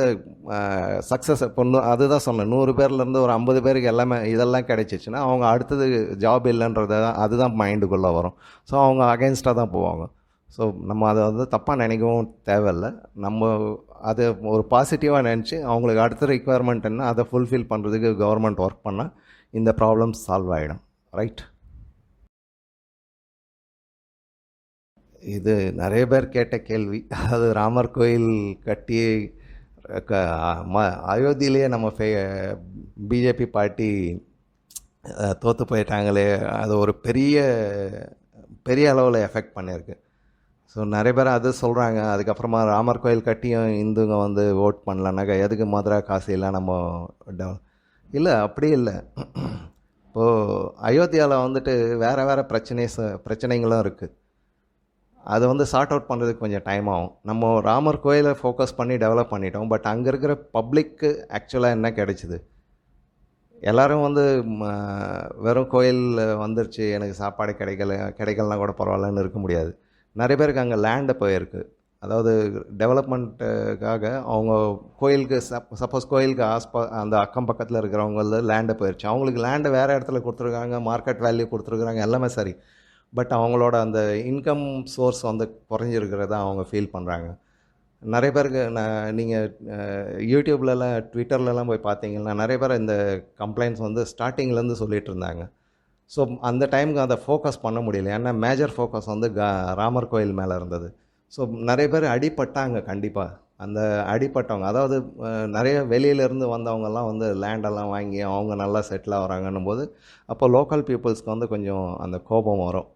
சக்ஸஸ் இப்போ அதுதான் சொன்னேன், 100 பேர்லேருந்து ஒரு 50 பேருக்கு எல்லாமே இதெல்லாம் கிடைச்சிச்சுன்னா அவங்க அடுத்தது ஜாப் இல்லைன்றத அதுதான் மைண்டுக்குள்ளே வரும். ஸோ அவங்க அகென்ஸ்டாக தான் போவாங்க. ஸோ நம்ம அதை வந்து தப்பாக நினைக்கவும் தேவையில்லை. நம்ம அதை ஒரு பாசிட்டிவாக நினச்சி அவங்களுக்கு அடுத்த ரிக்குவயர்மெண்ட் என்ன அதை ஃபுல்ஃபில் பண்ணுறதுக்கு கவர்மெண்ட் ஒர்க் பண்ணால் இந்த ப்ராப்ளம் சால்வ் ஆகிடும். ரைட். இது நிறைய பேர் கேட்ட கேள்வி. அது ராமர் கோயில் கட்டி அயோத்தியிலேயே நம்ம பிஜேபி பார்ட்டி தோற்று போயிட்டாங்களே, அது ஒரு பெரிய அளவில் எஃபெக்ட் பண்ணியிருக்கு. ஸோ நிறைய பேர் அது சொல்கிறாங்க. அதுக்கப்புறமா ராமர் கோயில் கட்டியும் இந்துங்க வந்து ஓட் பண்ணலன்னாக்கா எதுக்கு மதுரா காசிலாம் நம்ம இல்லை, அப்படி இல்லை. இப்போது அயோத்தியாவில் வந்துட்டு வேறு பிரச்சனைகளும் இருக்குது. அதை வந்து சார்ட் அவுட் பண்ணுறதுக்கு கொஞ்சம் டைம் ஆகும். நம்ம ராமர் கோயிலை ஃபோக்கஸ் பண்ணி டெவலப் பண்ணிட்டோம். பட் அங்கே இருக்கிற பப்ளிக்கு ஆக்சுவலாக என்ன கிடைச்சிது? எல்லோரும் வந்து வெறும் கோயில் வந்துருச்சு, எனக்கு சாப்பாடு கிடைக்கலனா கூட பரவாயில்லன்னு இருக்க முடியாது. நிறைய பேருக்கு அங்கே லேண்டு போயிருக்கு. அதாவது டெவலப்மெண்ட்டுக்காக அவங்க கோயிலுக்கு சப்போஸ் கோயிலுக்கு அந்த அக்கம் பக்கத்தில் இருக்கிறவங்கள லேண்டு போயிடுச்சு. அவங்களுக்கு லேண்டு வேறு இடத்துல கொடுத்துருக்காங்க, மார்க்கெட் வேல்யூ கொடுத்துருக்குறாங்க, எல்லாமே சரி. பட் அவங்களோட அந்த இன்கம் சோர்ஸ் வந்து குறைஞ்சிருக்கிறதா அவங்க ஃபீல் பண்ணுறாங்க. நிறைய பேருக்கு நீங்கள் யூடியூப்லலாம் ட்விட்டர்லலாம் போய் பார்த்தீங்கன்னா நிறைய பேர் இந்த கம்ப்ளைண்ட்ஸ் வந்து ஸ்டார்டிங்லேருந்து சொல்லிகிட்டு இருந்தாங்க. ஸோ அந்த டைமுக்கு அதை ஃபோக்கஸ் பண்ண முடியல. ஏன்னா மேஜர் ஃபோக்கஸ் வந்து ராமர் கோயில் மேலே இருந்தது. ஸோ நிறைய பேர் அடிப்பட்டாங்க. கண்டிப்பாக அந்த அடிப்பட்டவங்க, அதாவது நிறைய வெளியிலேருந்து வந்தவங்கெல்லாம் வந்து லேண்டெல்லாம் வாங்கி அவங்க நல்லா செட்டில் ஆகிறாங்கன்னும் போது அப்போ லோக்கல் பீப்புள்ஸ்க்கு வந்து கொஞ்சம் அந்த கோபம் வரும்.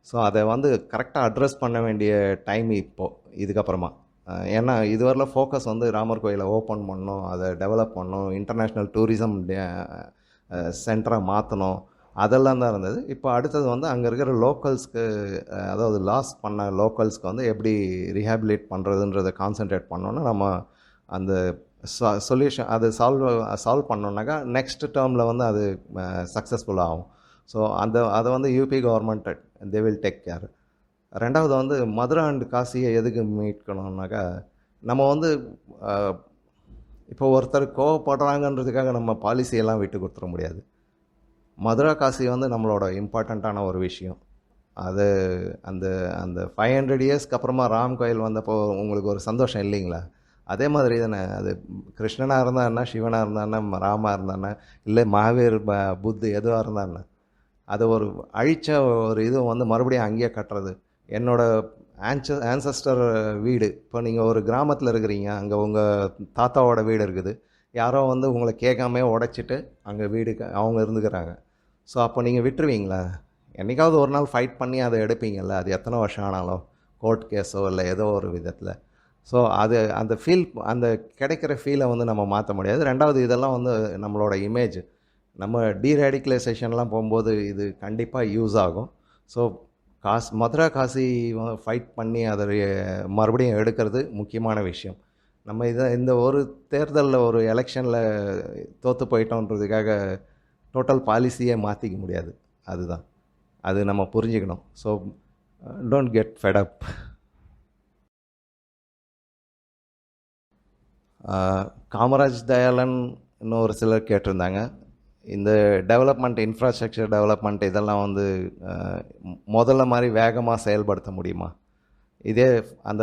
ஸோ அதை வந்து கரெக்டாக அட்ரஸ் பண்ண வேண்டிய டைம் இப்போது இதுக்கப்புறமா. ஏன்னா இதுவரையில் ஃபோக்கஸ் வந்து ராமர் கோயிலை ஓப்பன் பண்ணணும், அதை டெவலப் பண்ணணும், இன்டர்நேஷ்னல் டூரிசம் சென்டராக மாற்றணும், அதெல்லாம் தான் இருந்தது. இப்போ அடுத்தது வந்து அங்கே இருக்கிற லோக்கல்ஸ்க்கு, அதாவது லாஸ் பண்ண லோக்கல்ஸ்க்கு வந்து எப்படி ரீஹாபிலேட் பண்ணுறதுன்றதை கான்சென்ட்ரேட் பண்ணோன்னா நம்ம அந்த சொல்யூஷன் அது சால்வ் பண்ணோன்னாக்கா நெக்ஸ்ட் டேர்மில் வந்து அது சக்ஸஸ்ஃபுல் ஆகும். ஸோ அதை வந்து UP government they will take care. ரெண்டாவது வந்து மதுரா அண்ட் காசியை எதுக்கு மீட்கணும்னாக்கா, நம்ம வந்து இப்போ ஒருத்தர் கோவப்படுறாங்கன்றதுக்காக நம்ம பாலிசியெல்லாம் விட்டு கொடுத்துட முடியாது. மதுரா காசி வந்து நம்மளோட இம்பார்ட்டண்ட்டான ஒரு விஷயம். அது அந்த அந்த 500 இயர்ஸ்க்கு அப்புறமா ராம் கோயில் வந்தப்போ உங்களுக்கு ஒரு சந்தோஷம் இல்லைங்களா? அதே மாதிரி தானே. அது கிருஷ்ணனாக இருந்தான்னா, சிவனாக இருந்தான்னா, ராமா இருந்தானா, இல்லை மகாவீர் புத்து எதுவாக இருந்தான்னா, அதை ஒரு அழித்த ஒரு இது வந்து மறுபடியும் அங்கேயே கட்டுறது. என்னோடய ஆன்சஸ்டர் வீடு, இப்போ நீங்கள் ஒரு கிராமத்தில் இருக்கிறீங்க, அங்கே உங்கள் தாத்தாவோட வீடு இருக்குது, யாரோ வந்து உங்களை கேட்காமே உடைச்சிட்டு அங்கே வீடு அவங்க இருந்துக்கிறாங்க. ஸோ அப்போ நீங்கள் விட்டுருவீங்களா? என்றைக்காவது ஒரு நாள் ஃபைட் பண்ணி அதை எடுப்பீங்கள்ல, அது எத்தனை வருஷம் ஆனாலும் கோர்ட் கேஸோ இல்லை ஏதோ ஒரு விதத்தில். ஸோ அது அந்த அந்த கிடைக்கிற ஃபீலை வந்து நம்ம மாற்ற முடியாது. ரெண்டாவது இதெல்லாம் வந்து நம்மளோட இமேஜ், நம்ம டீரேடிகலைசேஷன்லாம் போகும்போது இது கண்டிப்பாக யூஸ் ஆகும். ஸோ மதுரா காசி ஃபைட் பண்ணி அதை மறுபடியும் எடுக்கிறது முக்கியமான விஷயம். நம்ம இந்த ஒரு தேர்தலில் ஒரு எலெக்ஷனில் தோற்று போயிட்டோன்றதுக்காக டோட்டல் பாலிசியே மாற்றிக்க முடியாது. அதுதான், அது நம்ம புரிஞ்சுக்கணும். So don't get fed up. Kamaraj Dayalan இன்னொரு சிலர் கேட்டிருந்தாங்க, இந்த டெவலப்மெண்ட், இன்ஃப்ராஸ்ட்ரக்சர் டெவலப்மெண்ட் இதெல்லாம் வந்து முதல்ல மாதிரி வேகமாக செயல்படுத்த முடியுமா, இதே அந்த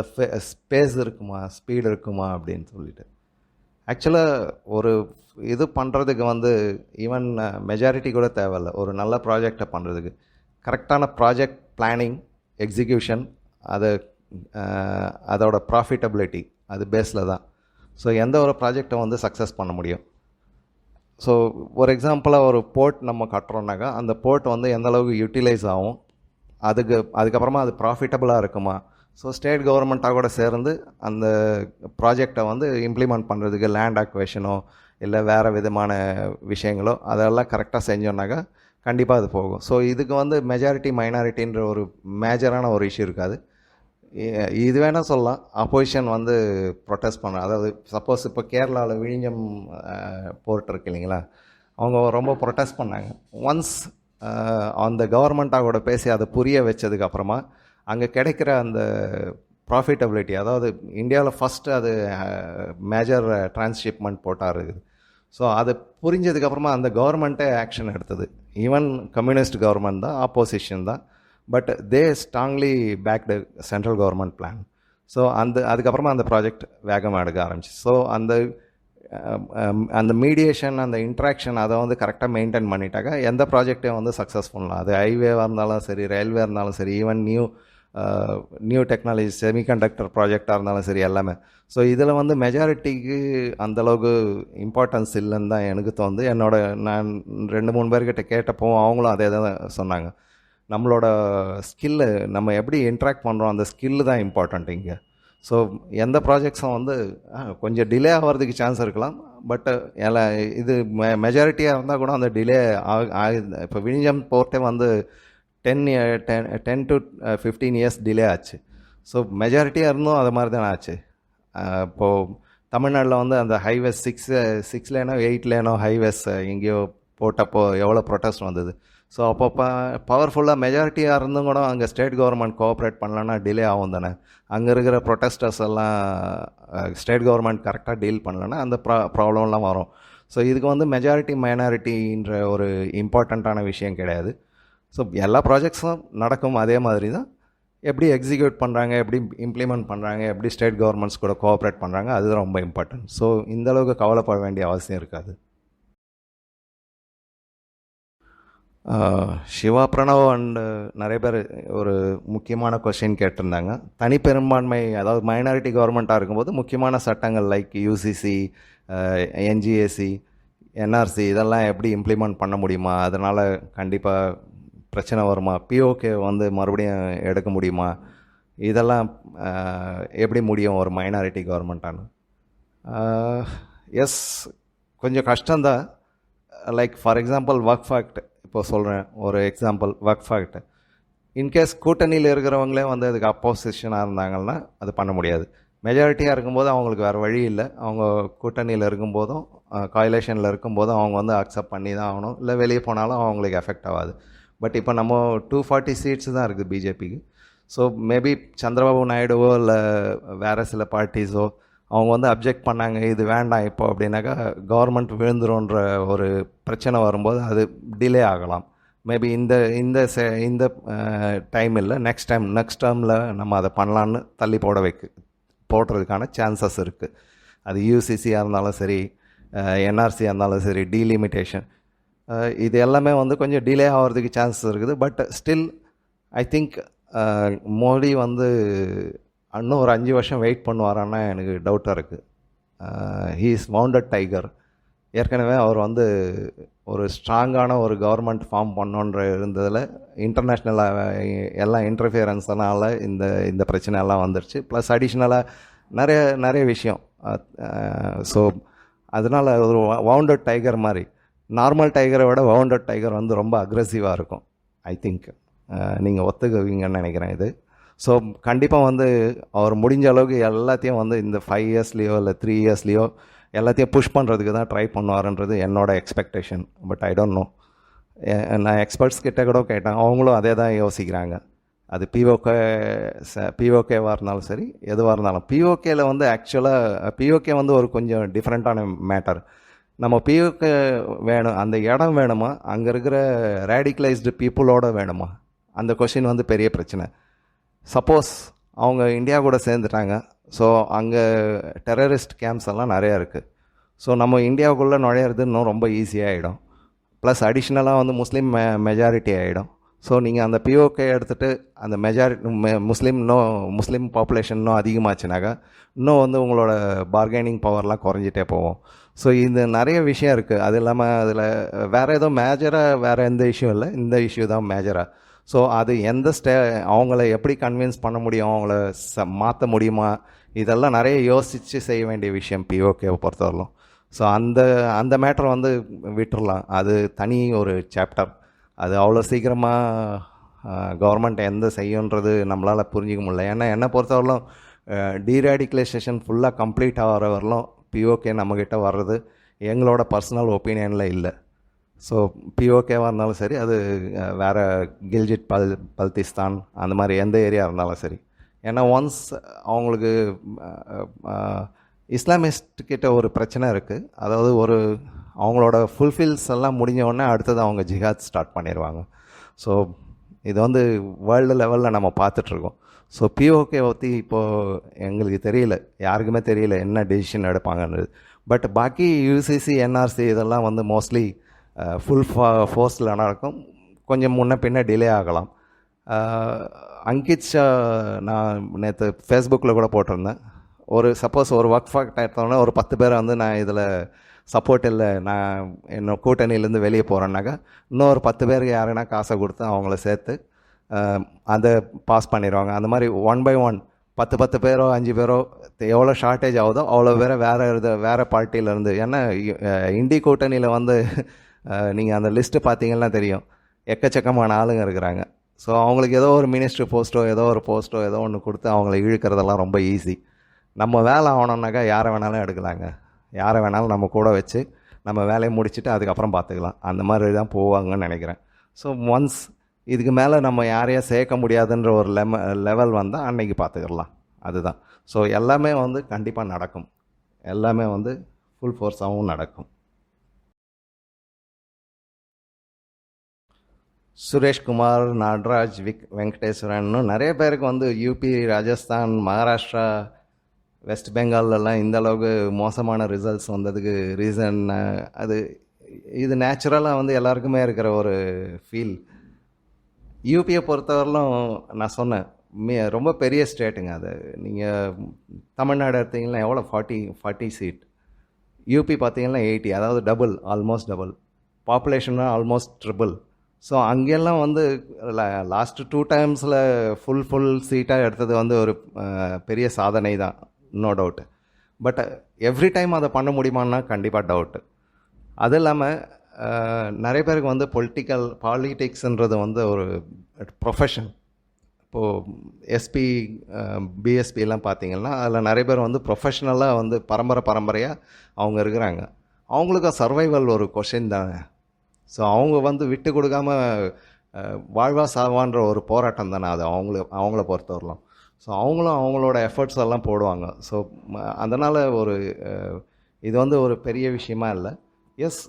ஸ்பேஸ் இருக்குமா, ஸ்பீடு இருக்குமா அப்படின்னு சொல்லிட்டு. ஆக்சுவலாக ஒரு இது பண்ணுறதுக்கு வந்து ஈவன் மெஜாரிட்டி கூட தேவையில்லை. ஒரு நல்ல ப்ராஜெக்டை பண்ணுறதுக்கு கரெக்டான ப்ராஜெக்ட் பிளானிங், எக்ஸிக்யூஷன், அது அதோட ப்ராஃபிட்டபிலிட்டி அது பேஸில் தான். ஸோ எந்த ஒரு ப்ராஜெக்டை வந்து சக்ஸஸ் பண்ண முடியும். ஸோ ஒரு எக்ஸாம்பிளாக ஒரு போர்ட் நம்ம கட்டுறோன்னாக்கா அந்த போர்ட் வந்து எந்த அளவுக்கு யூட்டிலைஸ் ஆகும், அதுக்கப்புறமா அது ப்ராஃபிட்டபுளாக இருக்குமா. ஸோ ஸ்டேட் கவர்மெண்ட்டாக கூட சேர்ந்து அந்த ப்ராஜெக்டை வந்து இம்ப்ளிமெண்ட் பண்ணுறதுக்கு லேண்ட் அக்வேஷனோ இல்லை வேறு விதமான விஷயங்களோ அதெல்லாம் கரெக்டாக செஞ்சோன்னாக்கா கண்டிப்பாக அது போகும். ஸோ இதுக்கு வந்து மெஜாரிட்டி மைனாரிட்டின்ற ஒரு மேஜரான ஒரு இஷ்யூ இருக்காது. இது வேணால் சொல்லலாம், அப்போசிஷன் வந்து ப்ரொட்டஸ்ட் பண்ண, அதாவது சப்போஸ் இப்போ கேரளாவில் விழிஞ்சம் போர்ட் இருக்கு இல்லைங்களா, அவங்க ரொம்ப ப்ரொட்டஸ்ட் பண்ணாங்க. ஒன்ஸ் அந்த கவர்மெண்ட்டாக கூட பேசி அதை புரிய வச்சதுக்கப்புறமா அங்கே கிடைக்கிற அந்த ப்ராஃபிட்டபிலிட்டி, அதாவது இந்தியாவில் ஃபஸ்ட்டு அது மேஜர் டிரான்ஸ்ஷிப்மெண்ட் போட்டால் இருக்குது. ஸோ அதை புரிஞ்சதுக்கப்புறமா அந்த கவர்மெண்ட்டே ஆக்ஷன் எடுத்தது. ஈவன் கம்யூனிஸ்ட் கவர்மெண்ட் தான், ஆப்போசிஷன் தான், but they strongly backed central government plan. So அதுக்கப்புறமா அந்த ப்ராஜெக்ட் வேகமாக எடுக்க ஆரம்பிச்சு. ஸோ அந்த மீடியேஷன், அந்த இன்ட்ராக்ஷன் அதை வந்து கரெக்டாக மெயின்டைன் பண்ணிட்டாக்கா எந்த ப்ராஜெக்டையும் வந்து சக்ஸஸ்ஃபுல்லாக, அது ஹைவேவாக இருந்தாலும் சரி, ரயில்வே இருந்தாலும் சரி, ஈவன் நியூ டெக்னாலஜி செமிகண்டக்டர் ப்ராஜெக்டாக இருந்தாலும் சரி, எல்லாமே. ஸோ இதில் வந்து மெஜாரிட்டிக்கு அந்தளவுக்கு இம்பார்ட்டன்ஸ் இல்லைன்னு தான் எனக்கு தோணுது. நான் 2-3 பேர்கிட்ட கேட்டப்போ அவங்களும் அதே தான் சொன்னாங்க. நம்மளோட ஸ்கில்லு, நம்ம எப்படி இன்ட்ராக்ட் பண்ணுறோம், அந்த ஸ்கில்லு தான் இம்பார்ட்டண்ட் இங்கே. ஸோ எந்த ப்ராஜெக்ட்ஸும் வந்து கொஞ்சம் டிலே ஆகிறதுக்கு சான்ஸ் இருக்கலாம், பட் இது மெஜாரிட்டியாக இருந்தால் கூட அந்த டிலே ஆகுது. இப்போ விழிஞ்சம் போர்ட்டே வந்து 10 to 15 இயர்ஸ் டிலே ஆச்சு. ஸோ மெஜாரிட்டியாக இருந்தும் அது மாதிரி தானே ஆச்சு. இப்போது தமிழ்நாட்டில் வந்து அந்த ஹைவேஸ் 6 லேனோ 8 லேனோ ஹைவேஸ் எங்கேயோ போட்டப்போ எவ்வளோ ப்ரொட்டஸ்ட் வந்தது. ஸோ அப்போ பவர்ஃபுல்லாக மெஜாரிட்டியாக இருந்தும் கூட அங்கே ஸ்டேட் கவர்மெண்ட் கோஆப்ரேட் பண்ணலன்னா டிலே ஆகும் தானே. அங்கே இருக்கிற ப்ரொட்டஸ்டர்ஸ் எல்லாம் ஸ்டேட் கவர்மெண்ட் கரெக்டாக டீல் பண்ணலன்னா அந்த ப்ராப்ளம்லாம் வரும். ஸோ இதுக்கு வந்து மெஜாரிட்டி மைனாரிட்டின்ற ஒரு இம்பார்ட்டண்ட்டான விஷயம் கிடையாது. ஸோ எல்லா ப்ராஜெக்ட்ஸும் நடக்கும் அதே மாதிரி தான். எப்படி எக்ஸிக்யூட் பண்ணுறாங்க, எப்படி இம்ப்ளிமெண்ட் பண்ணுறாங்க, எப்படி ஸ்டேட் கவர்மெண்ட்ஸ் கூட கோஆப்ரேட் பண்ணுறாங்க, அதுதான் ரொம்ப இம்பார்ட்டன்ட். ஸோ இந்தளவுக்கு கவலைப்பட வேண்டிய அவசியம் இருக்காது. சிவா பிரணவ் அண்டு நிறைய பேர் ஒரு முக்கியமான கொஸ்டின் கேட்டிருந்தாங்க. தனிப்பெரும்பான்மை, அதாவது மைனாரிட்டி கவர்மெண்ட்டாக இருக்கும்போது முக்கியமான சட்டங்கள் லைக் யூசிசி, என்ஜிஏசி, என்ஆர்சி இதெல்லாம் எப்படி இம்ப்ளிமெண்ட் பண்ண முடியுமா, அதனால் கண்டிப்பாக பிரச்சனை வருமா, பிஓகே வந்து மறுபடியும் எடுக்க முடியுமா, இதெல்லாம் எப்படி முடியும் ஒரு மைனாரிட்டி கவர்மெண்ட்டானு. எஸ், கொஞ்சம் கஷ்டம்தான். Like for example Waqf act, இப்போ சொல்கிறேன் ஒரு எக்ஸாம்பிள். வக்ஃப் ஆக்ட் இன்கேஸ் கூட்டணியில் இருக்கிறவங்களே வந்து அதுக்கு அப்போசிஷனாக இருந்தாங்கன்னா அது பண்ண முடியாது. மெஜாரிட்டியாக இருக்கும்போது அவங்களுக்கு வேறு வழி இல்லை. அவங்க கூட்டணியில் இருக்கும்போதும் காயிலேஷனில் இருக்கும்போதும் அவங்க வந்து அக்செப்ட் பண்ணி தான் ஆகணும். இல்லை வெளியே போனாலும் அவங்களுக்கு எஃபெக்ட் ஆகாது. பட் இப்போ நம்ம 240 சீட்ஸ் தான் இருக்குது பிஜேபிக்கு. ஸோ மேபி சந்திரபாபு நாயுடுவோ இல்லை வேறு சில பார்ட்டிஸோ அவங்க வந்து அப்ஜெக்ட் பண்ணாங்க, இது வேண்டாம் இப்போ அப்படின்னாக்கா கவர்மெண்ட் விழுந்துருன்ற ஒரு பிரச்சனை வரும்போது அது டிலே ஆகலாம். மேபி இந்த டைம் இல்லை, நெக்ஸ்ட் டேர்மில் நம்ம அதை பண்ணலான்னு தள்ளி போடுறதுக்கான சான்சஸ் இருக்குது. அது யூசிசியாக இருந்தாலும் சரி, என்ஆர்சியாக இருந்தாலும் சரி, டீலிமிட்டேஷன், இது எல்லாமே வந்து கொஞ்சம் டிலே ஆகிறதுக்கு சான்சஸ் இருக்குது. But still I think Modi வந்து இன்னும் ஒரு 5 வருஷம் வெயிட் பண்ணுவாரான்னா எனக்கு டவுட்டாக இருக்குது. He is wounded tiger. ஏற்கனவே அவர் வந்து ஒரு ஸ்ட்ராங்கான ஒரு கவர்மெண்ட் ஃபார்ம் பண்ணோன்ற இருந்ததில் இன்டர்நேஷ்னலாக எல்லாம் இன்டர்ஃபியரன்ஸ்னால இந்த இந்த பிரச்சனை எல்லாம் வந்துருச்சு. ப்ளஸ் அடிஷ்னலாக நிறைய நிறைய விஷயம். ஸோ அதனால் ஒரு வவுண்டட் டைகர் மாதிரி, நார்மல் டைகரை விட வவுண்டட் டைகர் வந்து ரொம்ப அக்ரெசிவாக இருக்கும். ஐ திங்க் நீங்கள் ஒத்துக்குவீங்கன்னு நினைக்கிறேன் இது. ஸோ கண்டிப்பாக வந்து அவர் முடிஞ்ச அளவுக்கு எல்லாத்தையும் வந்து இந்த 5 இயர்ஸ்லேயோ இல்லை 3 இயர்ஸ்லேயோ எல்லாத்தையும் புஷ் பண்ணுறதுக்கு தான் ட்ரை பண்ணுவாருன்றது என்னோட expectation. But I don't know. நான் எக்ஸ்பர்ட்ஸ் கிட்ட கூட கேட்டேன், அவங்களும் அதே தான் யோசிக்கிறாங்க. அது பிஓகேவாக இருந்தாலும் சரி, எதுவாக இருந்தாலும். பிஓகேயில் வந்து ஆக்சுவலாக பிஓகே வந்து ஒரு கொஞ்சம் டிஃப்ரெண்ட்டான மேட்டர். நம்ம பிஓகே வேணும், அந்த இடம் வேணுமா, அங்கே இருக்கிற ரேடிக்கலைஸ்டு பீப்புளோட வேணுமா, அந்த கொஷின் வந்து பெரிய பிரச்சனை. சப்போஸ் அவங்க இந்தியா கூட சேர்ந்துட்டாங்க, ஸோ அங்கே டெரரிஸ்ட் கேம்ப்ஸ் எல்லாம் நிறையா இருக்குது. ஸோ நம்ம இந்தியாவுக்குள்ளே நுழையிறது இன்னும் ரொம்ப ஈஸியாகிடும். ப்ளஸ் அடிஷ்னலாக வந்து முஸ்லீம் மெஜாரிட்டி ஆகிடும். ஸோ நீங்கள் அந்த பிஓகே எடுத்துகிட்டு அந்த முஸ்லீம் பாப்புலேஷன் இன்னும் அதிகமாச்சுனாக்கா இன்னும் வந்து உங்களோட பார்கெனிங் பவர்லாம் குறைஞ்சிட்டே போகும். ஸோ இது நிறைய விஷயம் இருக்குது. அது இல்லாமல் அதில் வேறு ஏதோ வேறு எந்த இஷ்யூ இல்லை, இந்த இஷ்யூ தான் மேஜராக. ஸோ அது அவங்கள எப்படி கன்வின்ஸ் பண்ண முடியும், அவங்கள மாற்ற முடியுமா, இதெல்லாம் நிறைய யோசித்து செய்ய வேண்டிய விஷயம் பிஓகேவை பொறுத்தவரையிலும். ஸோ அந்த மேட்டரை வந்து விட்டுறலாம், அது தனி ஒரு சாப்டர். அது அவ்வளோ சீக்கிரமாக கவர்மெண்ட் எந்த செய்யுன்றது நம்மளால் புரிஞ்சிக்க முடியல. ஏன்னா என்னை பொறுத்தவரையிலும் டீராடிகலைசேஷன் ஃபுல்லாக கம்ப்ளீட் ஆகிற வரலும் பிஓகே நம்மக்கிட்ட வர்றது எங்களோட பர்சனல் ஒப்பீனியனில் இல்லை. ஸோ பிஓகேவாக இருந்தாலும் சரி, அது வேறு கில்ஜிட் பல்திஸ்தான் அந்த மாதிரி எந்த ஏரியா இருந்தாலும் சரி. ஏன்னா ஒன்ஸ் அவங்களுக்கு இஸ்லாமிஸ்ட் கிட்ட ஒரு பிரச்சனை இருக்குது. அதாவது அவங்களோட ஃபுல்ஃபில்ஸ் எல்லாம் முடிஞ்ச உடனே அடுத்தது அவங்க ஜிஹாத் ஸ்டார்ட் பண்ணிடுவாங்க. ஸோ இது வந்து வேர்ல்டு லெவலில் நம்ம பார்த்துட்ருக்கோம். ஸோ பிஓகே பற்றி இப்போது எங்களுக்கு தெரியல, யாருக்குமே தெரியல என்ன டெசிஷன் எடுப்பாங்கன்றது. பட் பாக்கி யூசிசி, என்ஆர்சி இதெல்லாம் வந்து மோஸ்ட்லி ஃபுல் ஃபோர்ஸில் நடக்கும். கொஞ்சம் முன்ன பின்ன டிலே ஆகலாம். அங்கித் ஷா நான் நேற்று ஃபேஸ்புக்கில் கூட போட்டிருந்தேன். சப்போஸ் ஒரு ஒர்க் ஃபேக்ட் எடுத்தோன்னா ஒரு 10 பேரை வந்து நான் இதில் சப்போர்ட் இல்லை, நான் என்னோட கூட்டணியிலேருந்து வெளியே போகிறேன்னாக்கா இன்னொரு 10 பேருக்கு யாருன்னா காசை கொடுத்து அவங்கள சேர்த்து அதை பாஸ் பண்ணிடுவாங்க. அந்த மாதிரி 1 by 1 10 பேரோ 5 பேரோ எவ்வளோ ஷார்ட்டேஜ் ஆகுதோ அவ்வளோ பேரை வேறு பார்ட்டியிலேருந்து. ஏன்னா இண்டி கூட்டணியில் வந்து நீங்கள் அந்த லிஸ்ட்டு பார்த்தீங்கன்னா தெரியும், எக்கச்சக்கமான ஆளுங்க இருக்கிறாங்க. ஸோ அவங்களுக்கு ஏதோ ஒரு மினிஸ்ட்ரி போஸ்ட்டோ ஏதோ ஒன்று கொடுத்து அவங்கள இழுக்கிறதெல்லாம் ரொம்ப ஈஸி. நம்ம வேலை ஆகணுன்னாக்கா யாரை வேணாலும் எடுக்கலாங்க, யாரை வேணாலும் நம்ம கூட வச்சு நம்ம வேலையை முடிச்சுட்டு அதுக்கப்புறம் பார்த்துக்கலாம். அந்த மாதிரி தான் போவாங்கன்னு நினைக்கிறேன். ஸோ ஒன்ஸ் இதுக்கு மேலே நம்ம யாரையும் சேர்க்க முடியாதுன்ற ஒரு லெவல் வந்தால் அன்னைக்கு பார்த்துக்கலாம். அதுதான். ஸோ எல்லாமே வந்து கண்டிப்பாக நடக்கும், எல்லாமே வந்து ஃபுல் ஃபோர்ஸாகவும் நடக்கும். சுரேஷ்குமார், நடராஜ், வெங்கடேஸ்வரன் நிறைய பேருக்கு வந்து யூபி, ராஜஸ்தான், மகாராஷ்டிரா, வெஸ்ட் பெங்கால்லலாம் இந்த அளவுக்கு மோசமான ரிசல்ட்ஸ் வந்ததுக்கு ரீசன் இது நேச்சுரலாக வந்து எல்லாருக்குமே இருக்கிற ஒரு ஃபீல். யூபியை பொறுத்தவரையிலும் நான் சொன்னேன், ரொம்ப பெரிய ஸ்டேட்டுங்க. அது நீங்கள் தமிழ்நாடு எடுத்தீங்கன்னா எவ்வளோ 40 சீட், யூபி பார்த்தீங்கன்னா 80, அதாவது டபுள், ஆல்மோஸ்ட் டபுள். பாப்புலேஷனாக ஆல்மோஸ்ட் ட்ரிபிள். ஸோ அங்கெல்லாம் வந்து லாஸ்ட்டு 2 டைம்ஸில் ஃபுல் சீட்டாக எடுத்தது வந்து ஒரு பெரிய சாதனை தான், no doubt. But every time அதை பண்ண முடியுமான்னா கண்டிப்பாக டவுட்டு. அது இல்லாமல் நிறைய பேருக்கு வந்து பாலிடிக்ஸ்ன்றது வந்து ஒரு ப்ரொஃபஷன். இப்போது எஸ்பி, பிஎஸ்பிலாம் பார்த்திங்கன்னா அதில் நிறைய பேர் வந்து ப்ரொஃபஷ்னலாக வந்து பரம்பரையாக அவங்க இருக்கிறாங்க. அவங்களுக்கு சர்வைவல் ஒரு கொஷின் தானே. ஸோ அவங்க வந்து விட்டு கொடுக்காம வாழ்வா சாவான்ற ஒரு போராட்டம் தானே அது அவங்கள பொறுத்தவரையிலும். ஸோ அவங்களும் அவங்களோட எஃபர்ட்ஸ் எல்லாம் போடுவாங்க. ஸோ அதனால் இது வந்து ஒரு பெரிய விஷயமா இல்லை. Yes,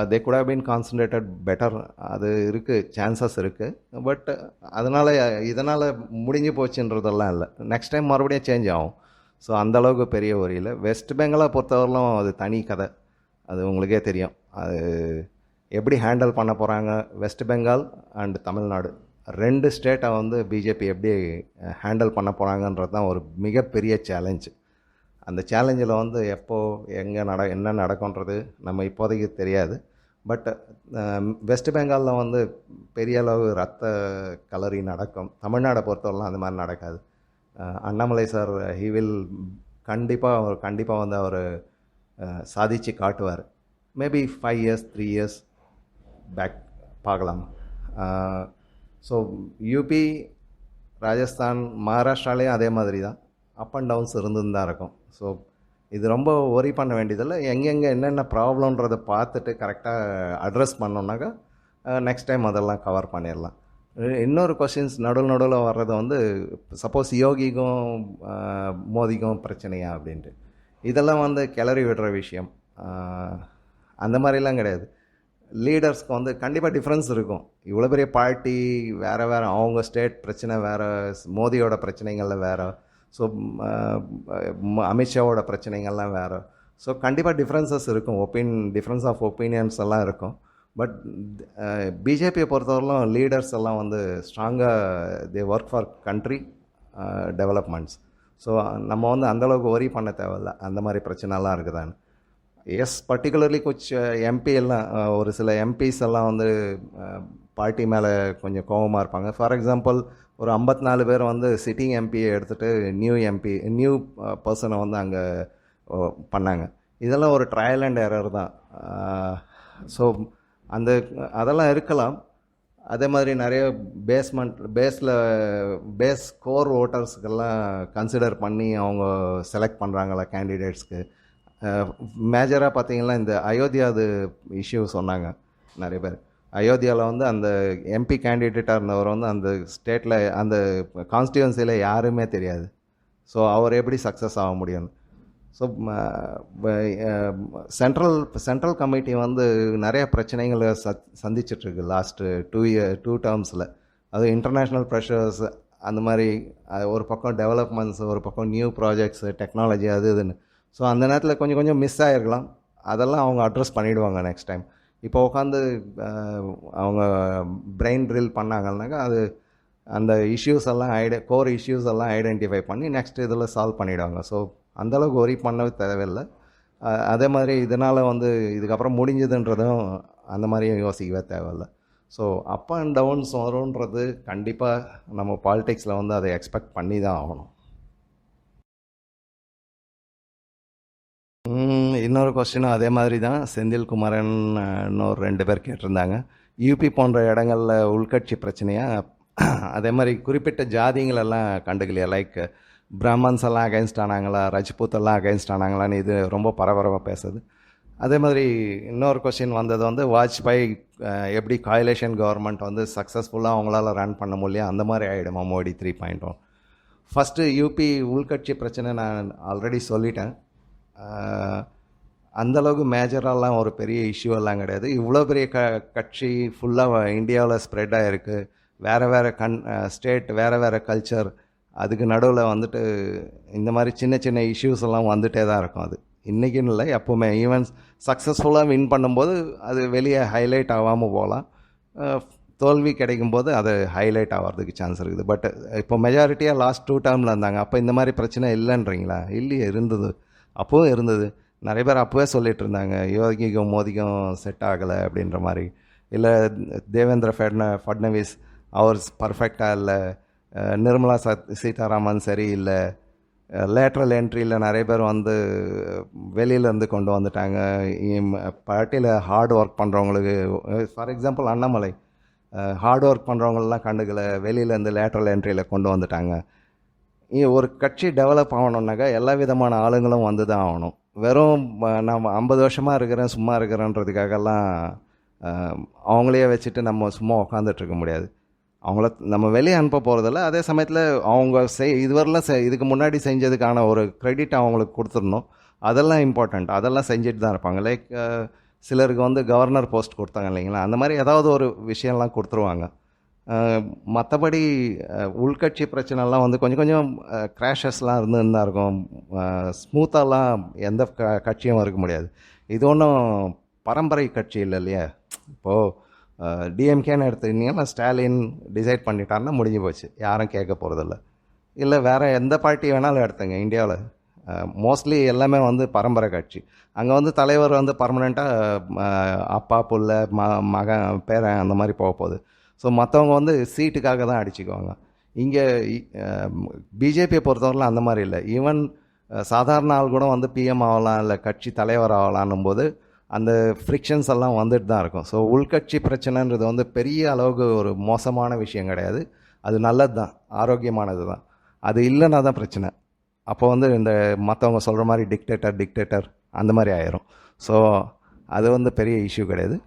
they could have been concentrated better, அது இருக்குது, சான்சஸ் இருக்குது. பட் இதனால் முடிஞ்சு போச்சுன்றதெல்லாம் இல்லை. நெக்ஸ்ட் டைம் மறுபடியும் சேஞ்ச் ஆகும். ஸோ அந்தளவுக்கு பெரிய ஒரு இல்லை. வெஸ்ட் பெங்காலை பொறுத்தவரையிலும் அது தனி கதை, அது உங்களுக்கே தெரியும். அது எப்படி ஹேண்டில் பண்ண போகிறாங்க, வெஸ்ட் பெங்கால் அண்ட் தமிழ்நாடு 2 ஸ்டேட்டை வந்து பிஜேபி எப்படி ஹேண்டில் பண்ண போகிறாங்கன்றது தான் ஒரு மிகப்பெரிய சேலஞ்சு. அந்த சேலஞ்சில் வந்து எப்போ எங்கே என்ன நடக்கும்ன்றது நம்ம இப்போதைக்கு தெரியாது. பட் வெஸ்ட் பெங்காலில் வந்து பெரிய அளவு ரத்த கலரி நடக்கும். தமிழ்நாடை பொறுத்தவரைலாம் அந்த மாதிரி நடக்காது. அண்ணாமலை சார் கண்டிப்பாக வந்து அவர் சாதித்து காட்டுவார். மேபி 5 இயர்ஸ் 3 இயர்ஸ் பேக் பார்க்கலாம். ஸோ யூபி, ராஜஸ்தான், மகாராஷ்டிராலேயும் அதே மாதிரி தான் அப் அண்ட் டவுன்ஸ் இருந்துன்னு தான் இருக்கும். ஸோ இது ரொம்ப ஒரி பண்ண வேண்டியதில்லை. எங்கெங்கே என்னென்ன ப்ராப்ளம்ன்றதை பார்த்துட்டு கரெக்டாக அட்ரஸ் பண்ணோன்னாக்கா நெக்ஸ்ட் டைம் அதெல்லாம் கவர் பண்ணிடலாம். இன்னொரு கொஷின்ஸ் நடுவில் வர்றது வந்து சப்போஸ் யோகிக்கும் மோதிக்கும் பிரச்சனையா அப்படின்ட்டு, இதெல்லாம் வந்து கிளறி விடுற விஷயம். அந்த மாதிரிலாம் கிடையாது. லீடர்ஸ்க்கு வந்து கண்டிப்பாக டிஃப்ரென்ஸ் இருக்கும். இவ்வளோ பெரிய பார்ட்டி வேறு அவங்க ஸ்டேட் பிரச்சனை வேறு, மோதியோட பிரச்சனைகளில் வேறு, ஸோ அமித்ஷாவோட பிரச்சனைகள்லாம் வேறு. ஸோ கண்டிப்பாக டிஃப்ரென்சஸ் இருக்கும், டிஃப்ரென்ஸ் ஆஃப் ஒப்பீனியன்ஸ் எல்லாம் இருக்கும். பட் பிஜேபியை பொறுத்தவரையிலும் லீடர்ஸ் எல்லாம் வந்து ஸ்ட்ராங்காக தே work for country developments. So நம்ம வந்து அந்தளவுக்கு ஒரி பண்ண தேவையில்ல அந்த மாதிரி பிரச்சனைலாம் இருக்குதான்னு. எஸ், பர்டிகுலர்லி எம்பி எல்லாம் ஒரு சில எம்பிஸ் எல்லாம் வந்து பார்ட்டி மேலே கொஞ்சம் கோபமாக இருப்பாங்க. ஃபார் எக்ஸாம்பிள் ஒரு 54 பேர் வந்து சிட்டிங் எம்பியை எடுத்துகிட்டு நியூ பர்சனை வந்து அங்கே பண்ணாங்க. இதெல்லாம் ஒரு ட்ரையல் அண்ட் எரர் தான். ஸோ அதெல்லாம் இருக்கலாம். அதே மாதிரி நிறைய பேஸ் கோர் ஓட்டர்ஸுக்கெல்லாம் கன்சிடர் பண்ணி அவங்க செலக்ட் பண்ணுறாங்களா கேண்டிடேட்ஸ்க்கு. மேஜராக பார்த்தீங்கன்னா இந்த அயோத்தியாது இஷ்யூ சொன்னாங்க நிறைய பேர். அயோத்தியாவில் வந்து அந்த எம்பி கேண்டிடேட்டாக இருந்தவர் வந்து அந்த ஸ்டேட்டில் அந்த கான்ஸ்டியூன்சியில் யாருமே தெரியாது. ஸோ அவர் எப்படி சக்ஸஸ் ஆக முடியும்? ஸோ சென்ட்ரல் கமிட்டி வந்து நிறைய பிரச்சனைகளை சந்திச்சிட்ருக்கு லாஸ்ட்டு 2 டேர்ம்ஸில். அது இன்டர்நேஷ்னல் ப்ரெஷர்ஸ், அந்த மாதிரி ஒரு பக்கம் டெவலப்மெண்ட்ஸ், ஒரு பக்கம் நியூ ப்ராஜெக்ட்ஸு, டெக்னாலஜி, அது இதுன்னு. ஸோ அந்த நேரத்தில் கொஞ்சம் மிஸ் ஆகிருக்கலாம். அதெல்லாம் அவங்க அட்ரஸ் பண்ணிவிடுவாங்க நெக்ஸ்ட் டைம். இப்போ உட்காந்து அவங்க பிரெயின் ட்ரில் பண்ணாங்கன்னாக்கா அது அந்த இஷ்யூஸ் எல்லாம் கோர் இஷ்யூஸ் எல்லாம் ஐடென்டிஃபை பண்ணி நெக்ஸ்ட் இதில் சால்வ் பண்ணிவிடுவாங்க. ஸோ அந்தளவுக்கு ஒரி பண்ணவே தேவையில்லை. அதே மாதிரி இதனால் வந்து இதுக்கப்புறம் முடிஞ்சதுன்றதும் அந்த மாதிரியும் யோசிக்கவே தேவையில்லை. ஸோ அப் அண்ட் டவுன்ஸ் வரும்ன்றது கண்டிப்பாக நம்ம பாலிடிக்ஸில் வந்து அதை எக்ஸ்பெக்ட் பண்ணி தான் ஆகணும். இன்னொரு கொஸ்டினும் அதே மாதிரி தான். செந்தில்குமரன் இன்னொரு 2 பேர் கேட்டிருந்தாங்க. யூபி போன்ற இடங்களில் உள்கட்சி பிரச்சனையாக, அதே மாதிரி குறிப்பிட்ட ஜாதிங்களெல்லாம் கண்டுக்கலையா, லைக் பிராமன்ஸ் எல்லாம் அகைன்ஸ்ட் ஆனாங்களா, ரஜ்பூத் எல்லாம் அகைன்ஸ்ட் ஆனாங்களான்னு இது ரொம்ப பரபரப்பாக பேசுது. அதே மாதிரி இன்னொரு கொஸ்டின் வந்தது வந்து வாஜ்பாய் எப்படி காயிலேஷன் கவர்மெண்ட் வந்து சக்ஸஸ்ஃபுல்லாக அவங்களால ரன் பண்ண முடியும், அந்த மாதிரி ஆகிடுமா மோடி 3.1. ஃபஸ்ட்டு யூபி உள்கட்சி பிரச்சனை நான் ஆல்ரெடி சொல்லிட்டேன். அந்தளவுக்கு மேஜரெல்லாம் ஒரு பெரிய இஷ்யூ எல்லாம் கிடையாது. இவ்வளோ பெரிய கட்சி ஃபுல்லாக இந்தியாவில் ஸ்ப்ரெட் ஆகிருக்கு. வேறு ஸ்டேட், வேறு கல்ச்சர், அதுக்கு நடுவில் வந்துட்டு இந்த மாதிரி சின்ன இஷ்யூஸ் எல்லாம் வந்துகிட்டே தான் இருக்கும். அது இன்றைக்கின்னு இல்லை, எப்போவுமே. ஈவன் சக்ஸஸ்ஃபுல்லாக வின் பண்ணும்போது அது வெளியே ஹைலைட் ஆகாமல் போகலாம். தோல்வி கிடைக்கும்போது அது ஹைலைட் ஆகிறதுக்கு சான்ஸ் இருக்குது. பட் இப்போ மெஜாரிட்டியாக லாஸ்ட் 2 டேர்மில் இருந்தாங்க. அப்போ இந்த மாதிரி பிரச்சனை இல்லைன்றீங்களா? இல்லையே, இருந்தது. அப்போவும் இருந்தது. நிறைய பேர் அப்போவே சொல்லிகிட்டு இருந்தாங்க யோகிக்கும் மோதிக்கும் செட் ஆகலை அப்படின்ற மாதிரி. இல்லை தேவேந்திர ஃபட்னவிஸ் அவர் பர்ஃபெக்டாக இல்லை, நிர்மலா சீதாராமன் சரி இல்லை, லேட்ரல் என்ட்ரியில் நிறைய பேர் வந்து வெளியிலேருந்து கொண்டு வந்துட்டாங்க. பார்ட்டியில் ஹார்ட் ஒர்க் பண்ணுறவங்களுக்கு, for example Annamalai, hard work பண்ணுறவங்களெலாம் கண்டுக்கலை, வெளியிலேருந்து லேட்ரல் என்ட்ரியில் கொண்டு வந்துட்டாங்க. ஒரு கட்சி டெவலப் ஆகணுன்னாக்கா எல்லா விதமான ஆளுங்களும் வந்து தான் ஆகணும். வெறும் நம்ம 50 வருஷமாக இருக்கிறேன் சும்மா இருக்கிறேன்றதுக்காகலாம் அவங்களையே வச்சுட்டு நம்ம சும்மா உட்காந்துட்ருக்க முடியாது. அவங்கள நம்ம வெளியே அனுப்ப போகிறதில்ல. அதே சமயத்தில் அவங்க இதுவரைலாம் இதுக்கு முன்னாடி செஞ்சதுக்கான ஒரு க்ரெடிட் அவங்களுக்கு கொடுத்துடணும். அதெல்லாம் இம்பார்ட்டண்ட். அதெல்லாம் செஞ்சுட்டு தான் இருப்பாங்க. லைக் சிலருக்கு வந்து கவர்னர் போஸ்ட் கொடுத்தாங்க இல்லைங்களா, அந்த மாதிரி ஏதாவது ஒரு விஷயம்லாம் கொடுத்துருவாங்க. மற்றபடி உள்கட்சி பிரச்சனைலாம் வந்து கொஞ்சம் கிராஷஸ்லாம் இருந்துன்னு தான் இருக்கும். ஸ்மூத்தாலாம் எந்த கட்சியும் இருக்க முடியாது. இது ஒன்றும் பரம்பரை கட்சி இல்லை இல்லையா. இப்போது டிஎம்கேன்னு எடுத்துக்கிட்டிங்கன்னா ஸ்டாலின் டிசைட் பண்ணிட்டாருன்னா முடிஞ்சு போச்சு, யாரும் கேட்க போகிறதில்ல. இல்லை வேறு எந்த பார்ட்டி வேணாலும் எடுத்துங்க இந்தியாவில், மோஸ்ட்லி எல்லாமே வந்து பரம்பரை கட்சி. அங்கே வந்து தலைவர் வந்து பர்மனெண்ட்டாக அப்பா புள்ள மகன் பேரன் அந்த மாதிரி போக போகுது. ஸோ மற்றவங்க வந்து சீட்டுக்காக தான் அடிச்சுக்குவாங்க. இங்கே பிஜேபியை பொறுத்தவரைலாம் அந்த மாதிரி இல்லை. ஈவன் சாதாரண ஆள் கூட வந்து பிஎம் ஆகலாம், இல்லை கட்சி தலைவர் ஆகலான்னும் போது அந்த ஃப்ரிக்ஷன்ஸ் எல்லாம் வந்துட்டு தான் இருக்கும். ஸோ உள்கட்சி பிரச்சனைன்றது வந்து பெரிய அளவுக்கு ஒரு மோசமான விஷயம் கிடையாது. அது நல்லது தான், ஆரோக்கியமானது தான். அது இல்லைன்னா தான் பிரச்சனை. அப்போ வந்து இந்த மற்றவங்க சொல்கிற மாதிரி டிக்டேட்டர் அந்த மாதிரி ஆயிரும். ஸோ அது வந்து பெரிய இஷ்யூ கிடையாது.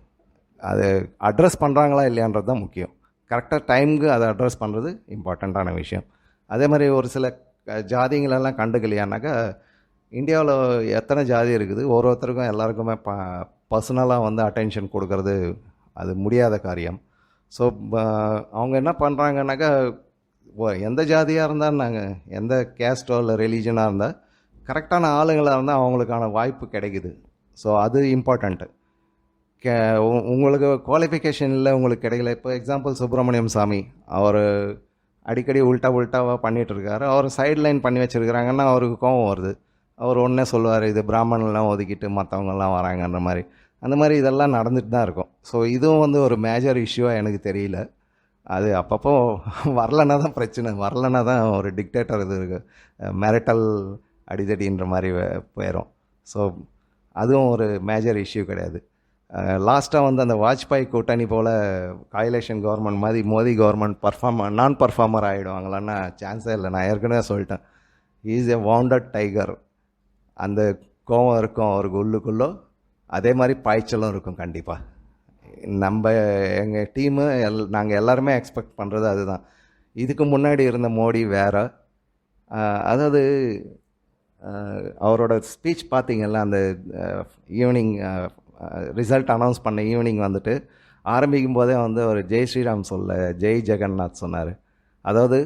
அது அட்ரஸ் பண்ணுறாங்களா இல்லையான்றது தான் முக்கியம். கரெக்டாக டைமுக்கு அதை அட்ரஸ் பண்ணுறது இம்பார்ட்டண்ட்டான விஷயம். அதே மாதிரி ஒரு சில ஜாதிங்களெல்லாம் கண்டுக்கலையானாக்கா, இந்தியாவில் எத்தனை ஜாதி இருக்குது, ஒருத்தருக்கும் எல்லாருக்குமே பர்சனலாக வந்து அட்டென்ஷன் கொடுக்கறது அது முடியாத காரியம். ஸோ அவங்க என்ன பண்ணுறாங்கன்னாக்கா, எந்த ஜாதியாக இருந்தால் நாங்கள் எந்த கேஸ்டோ இல்லை ரிலீஜனாக இருந்தால் கரெக்டான ஆளுங்களாக இருந்தால் அவங்களுக்கான வாய்ப்பு கிடைக்குது. ஸோ அது இம்பார்ட்டண்ட்டு. உங்களுக்கு குவாலிஃபிகேஷன் இல்லை, உங்களுக்கு கிடைக்கல. இப்போ எக்ஸாம்பிள் சுப்பிரமணியம் சாமி, அவர் அடிக்கடி உல்ட்டாவாக பண்ணிகிட்ருக்காரு. அவர் சைட் லைன் பண்ணி வச்சுருக்கிறாங்கன்னா அவருக்கு கோபம் வருது. அவர் ஒன்றே சொல்லுவார், இது பிராமணன்லாம் ஒதுக்கிட்டு மற்றவங்கெல்லாம் வராங்கன்ற மாதிரி. அந்த மாதிரி இதெல்லாம் நடந்துட்டு தான் இருக்கும். ஸோ இதுவும் வந்து ஒரு மேஜர் இஷ்யூவாக எனக்கு தெரியல. அது அப்பப்போ வரலன்னா தான் பிரச்சனை. வரலன்னா தான் ஒரு டிக்டேட்டர் இது இருக்குது, மேரிட்டல் அடிதடின்ற மாதிரி போயிடும். ஸோ அதுவும் ஒரு மேஜர் இஷ்யூ கிடையாது. லாஸ்ட்டாக வந்து அந்த வாஜ்பாய் கூட்டணி போல் காயிலேஷன் கவர்மெண்ட் மாதிரி மோடி கவர்மெண்ட் நான் பர்ஃபார்மர் ஆகிடுவாங்களான்னா சான்ஸே இல்லை. நான் ஏற்கனவே சொல்லிட்டேன், இஸ் எ வவுண்டட் டைகர். அந்த கோவம் இருக்கும் அவருக்கு உள்ளுக்குள்ளோ, அதே மாதிரி பாய்ச்சலும் இருக்கும் கண்டிப்பாக. நம்ம எங்கள் டீமு நாங்கள் எல்லாருமே எக்ஸ்பெக்ட் பண்ணுறது அதுதான். இதுக்கு முன்னாடி இருந்த மோடி வேறு. அதாவது அவரோட ஸ்பீச் பார்த்திங்கல்ல, அந்த ஈவினிங் ரிசல்ட் அனௌன்ஸ் பண்ண ஈவினிங் வந்துட்டு ஆரம்பிக்கும் போதே வந்து ஒரு ஜெய் ஸ்ரீராம் சொல்ல ஜெய் ஜெகநாத் சொன்னார். அதாவது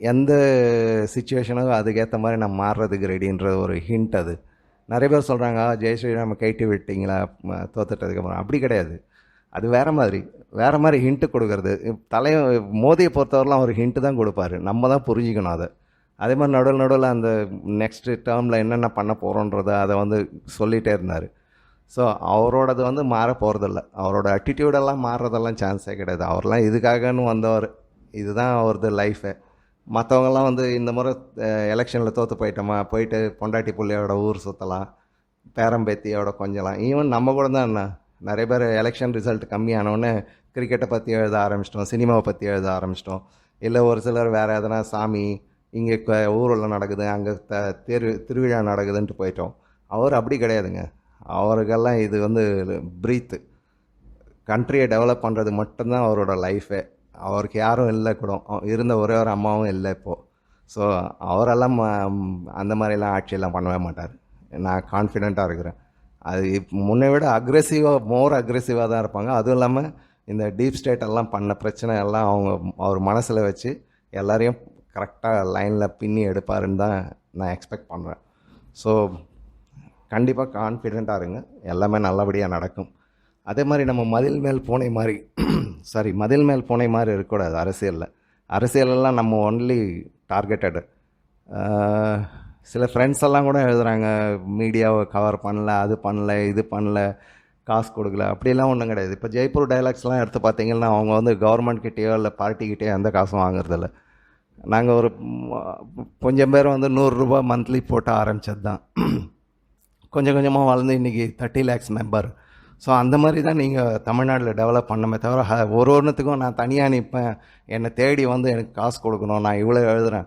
எந்த சுச்சுவேஷனும் அதுக்கேற்ற மாதிரி நான் மாறுறதுக்கு ரெடின்ற ஒரு ஹிண்ட். அது நிறைய பேர் சொல்கிறாங்க, ஜெய் ஸ்ரீராம் கைட்டு விட்டிங்களா தோத்துட்டதுக்கப்புறம். அப்படி கிடையாது. அது வேறு மாதிரி ஹிண்ட்டு கொடுக்கறது. மோதியை பொறுத்தவரைலாம் ஒரு ஹிண்ட்டு தான் கொடுப்பாரு, நம்ம தான் புரிஞ்சிக்கணும் அதை. அதே மாதிரி நடுவில் அந்த நெக்ஸ்ட்டு டேர்மில் என்னென்ன பண்ண போகிறோன்றதை அதை வந்து சொல்லிகிட்டே இருந்தார். ஸோ அவரோடது வந்து மாற போகிறதில்ல. அவரோட அட்டிடியூடெல்லாம் மாறுறதெல்லாம் சான்ஸே கிடையாது. அவரெலாம் இதுக்காகன்னு வந்தவர், இதுதான் அவரது லைஃபே. மற்றவங்கெல்லாம் வந்து இந்த முறை எலெக்ஷனில் தோற்று போயிட்டு பொண்டாட்டி பிள்ளையோட ஊர் சுற்றலாம், பேரம்பேத்தியோட கொஞ்சலாம். ஈவன் நம்ம கூட தான் என்ன, நிறைய பேர் எலெக்ஷன் ரிசல்ட் கம்மியானோடனே கிரிக்கெட்டை பற்றி எழுத ஆரம்பிச்சிட்டோம், சினிமாவை பற்றி எழுத ஆரம்பிச்சிட்டோம். இல்லை ஒரு சிலர் வேறு எதனா சாமி இங்கே ஊரில் நடக்குது, அங்கே திருவிழா நடக்குதுன்ட்டு போயிட்டோம். அவர் அப்படி கிடையாதுங்க. அவருக்கெல்லாம் இது வந்து ப்ரீத்து, கண்ட்ரியை டெவலப் பண்ணுறது மட்டும்தான் அவரோட லைஃபே. அவருக்கு யாரும் இல்லை கூட, இருந்த ஒரே ஒரு அம்மாவும் இல்லை இப்போது. ஸோ அவரெல்லாம் அந்த மாதிரிலாம் ஆட்சியெல்லாம் பண்ணவே மாட்டார். நான் கான்ஃபிடெண்ட்டாக இருக்கிறேன். அது முன்னை விட மோர் அக்ரெசிவாக தான் இருப்பாங்க. அதுவும் இல்லாமல் இந்த டீப் ஸ்டேட்டெல்லாம் பண்ண பிரச்சனை எல்லாம் அவர் மனசில் வச்சு எல்லாரையும் கரெக்டாக லைனில் பின்னி எடுப்பாருன்னு தான் நான் எக்ஸ்பெக்ட் பண்ணுறேன். ஸோ கண்டிப்பாக கான்ஃபிடெண்ட்டாக இருங்க, எல்லாமே நல்லபடியாக நடக்கும். அதே மாதிரி நம்ம மதில் மேல் பூனை மாதிரி இருக்கக்கூடாது அரசியலெல்லாம் நம்ம ஒன்லி டார்கெட்டடு. சில ஃப்ரெண்ட்ஸ் எல்லாம் கூட எழுதுகிறாங்க, மீடியாவை கவர் பண்ணல, அது பண்ணல, இது பண்ணல, காசு கொடுக்கல. அப்படிலாம் ஒன்றும் கிடையாது. இப்போ ஜெய்ப்பூர் டைலாக்ஸ்லாம் எடுத்து பார்த்தீங்கன்னா அவங்க வந்து கவர்மெண்ட்கிட்டேயோ இல்லை பார்ட்டிக்கிட்டேயோ எந்த காசும் வாங்குறதில்ல. நாங்கள் ஒரு கொஞ்சம் பேர் வந்து 100 ரூபா மந்த்லி போட்டு ஆரம்பித்தது தான். கொஞ்சம் கொஞ்சமாக வளர்ந்து இன்றைக்கி 30 lakhs மெம்பர். ஸோ அந்த மாதிரி தான் நீங்கள் தமிழ்நாட்டில் டெவலப் பண்ணமே தவிர ஒன்றுத்துக்கும் நான் தனியாக நிற்பேன், என்னை தேடி வந்து எனக்கு காசு கொடுக்கணும், நான் இவ்வளோ எழுதுகிறேன்.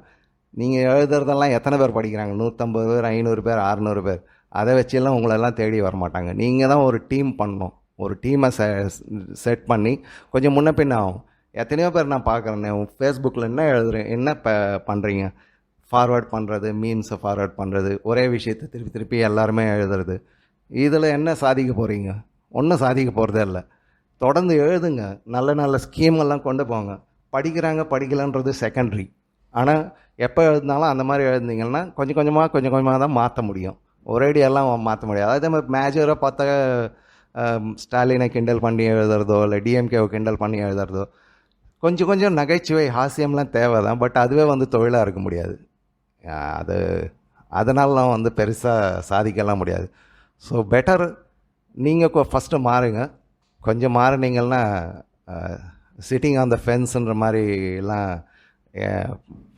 நீங்கள் எழுதுறதெல்லாம் எத்தனை பேர் படிக்கிறாங்க? 150 பேர், 500 பேர், 600 பேர். அதை வச்செல்லாம் உங்களெல்லாம் தேடி வரமாட்டாங்க. நீங்கள் தான் ஒரு டீம் பண்ணணும். ஒரு டீமை செட் பண்ணி கொஞ்சம் முன்ன பின்ன ஆகும். எத்தனையோ பேர் நான் பார்க்குறேன், ஃபேஸ்புக்கில் என்ன எழுதுறேன், என்ன பண்ணுறீங்க, ஃபார்வேர்ட் பண்ணுறது, மீம்ஸை ஃபார்வேர்ட் பண்ணுறது, ஒரே விஷயத்தை திருப்பி எல்லாருமே எழுதுறது. இதில் என்ன சாதிக்க போகிறீங்க? ஒன்றும் சாதிக்க போகிறதே இல்லை. தொடர்ந்து எழுதுங்க, நல்ல ஸ்கீமெல்லாம் கொண்டு போங்க. படிக்கலன்றது செகண்டரி. ஆனால் எப்போ எழுதினாலும் அந்த மாதிரி எழுதிங்கன்னா கொஞ்சம் கொஞ்சமாக தான் மாற்ற முடியும். ஒரேடியெல்லாம் மாற்ற முடியாது. அதே மாதிரி மேஜராக பார்த்தா ஸ்டாலினை கிண்டல் பண்ணி எழுதுறதோ இல்லை டிஎம்கேவை கிண்டல் பண்ணி எழுதுறதோ கொஞ்சம் நகைச்சுவை ஹாஸ்யம்லாம் தேவை தான். பட் அதுவே வந்து தொழிலாக இருக்க முடியாது. அது அதனாலலாம் வந்து பெருசாக சாதிக்கலாம் முடியாது. ஸோ பெட்டர் நீங்கள் ஃபஸ்ட்டு மாறுங்க. கொஞ்சம் மாறினீங்கன்னா சிட்டிங் ஆன் த ஃபென்ஸுன்ற மாதிரிலாம்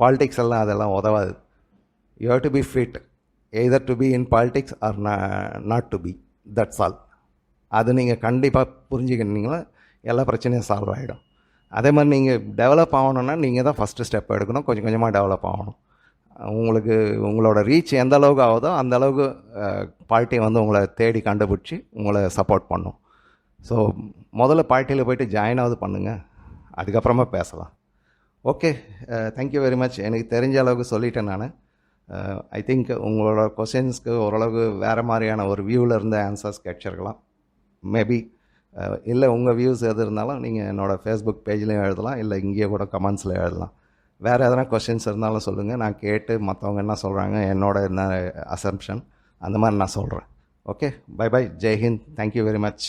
பாலிடிக்ஸ் எல்லாம் அதெல்லாம் உதவாது. You have to be fit, either to be in politics or not to be, that's all. அது நீங்கள் கண்டிப்பாக புரிஞ்சுக்கிட்டீங்கன்னா எல்லா பிரச்சனையும் சால்வ் ஆகிடும். அதே மாதிரி நீங்கள் டெவலப் ஆகணுன்னா நீங்கள் தான் ஃபஸ்ட்டு ஸ்டெப் எடுக்கணும். கொஞ்சம் கொஞ்சமாக டெவலப் ஆகணும். உங்களுக்கு உங்களோட ரீச் எந்த அளவுக்கு ஆகுதோ அந்த அளவுக்கு பார்ட்டி வந்து உங்களை தேடி கண்டுபிடிச்சி உங்களை சப்போர்ட் பண்ணும். ஸோ முதல்ல பார்ட்டியில் போய்ட்டு ஜாயின் ஆகுது பண்ணுங்கள், அதுக்கப்புறமா பேசலாம். Okay, thank you very much. எனக்கு தெரிஞ்ச அளவுக்கு சொல்லிட்டேன் நான். ஐ திங்க் உங்களோட கொஷின்ஸ்க்கு ஓரளவுக்கு வேறு மாதிரியான ஒரு வியூவில் இருந்து ஆன்சர்ஸ் கிடைச்சிருக்கலாம். மேபி இல்லை உங்கள் வியூஸ் எது இருந்தாலும் நீங்கள் என்னோடய ஃபேஸ்புக் பேஜ்லேயும் எழுதலாம், இல்லை இங்கேயே கூட கமெண்ட்ஸில் எழுதலாம். வேறு எதனா கொஷின்ஸ் இருந்தாலும் சொல்லுங்கள், நான் கேட்டு மற்றவங்க என்ன சொல்கிறாங்க, என்னோட என்ன அசம்ப்ஷன் அந்த மாதிரி நான் சொல்கிறேன். Okay, bye bye, Jai Hind, thank you very much.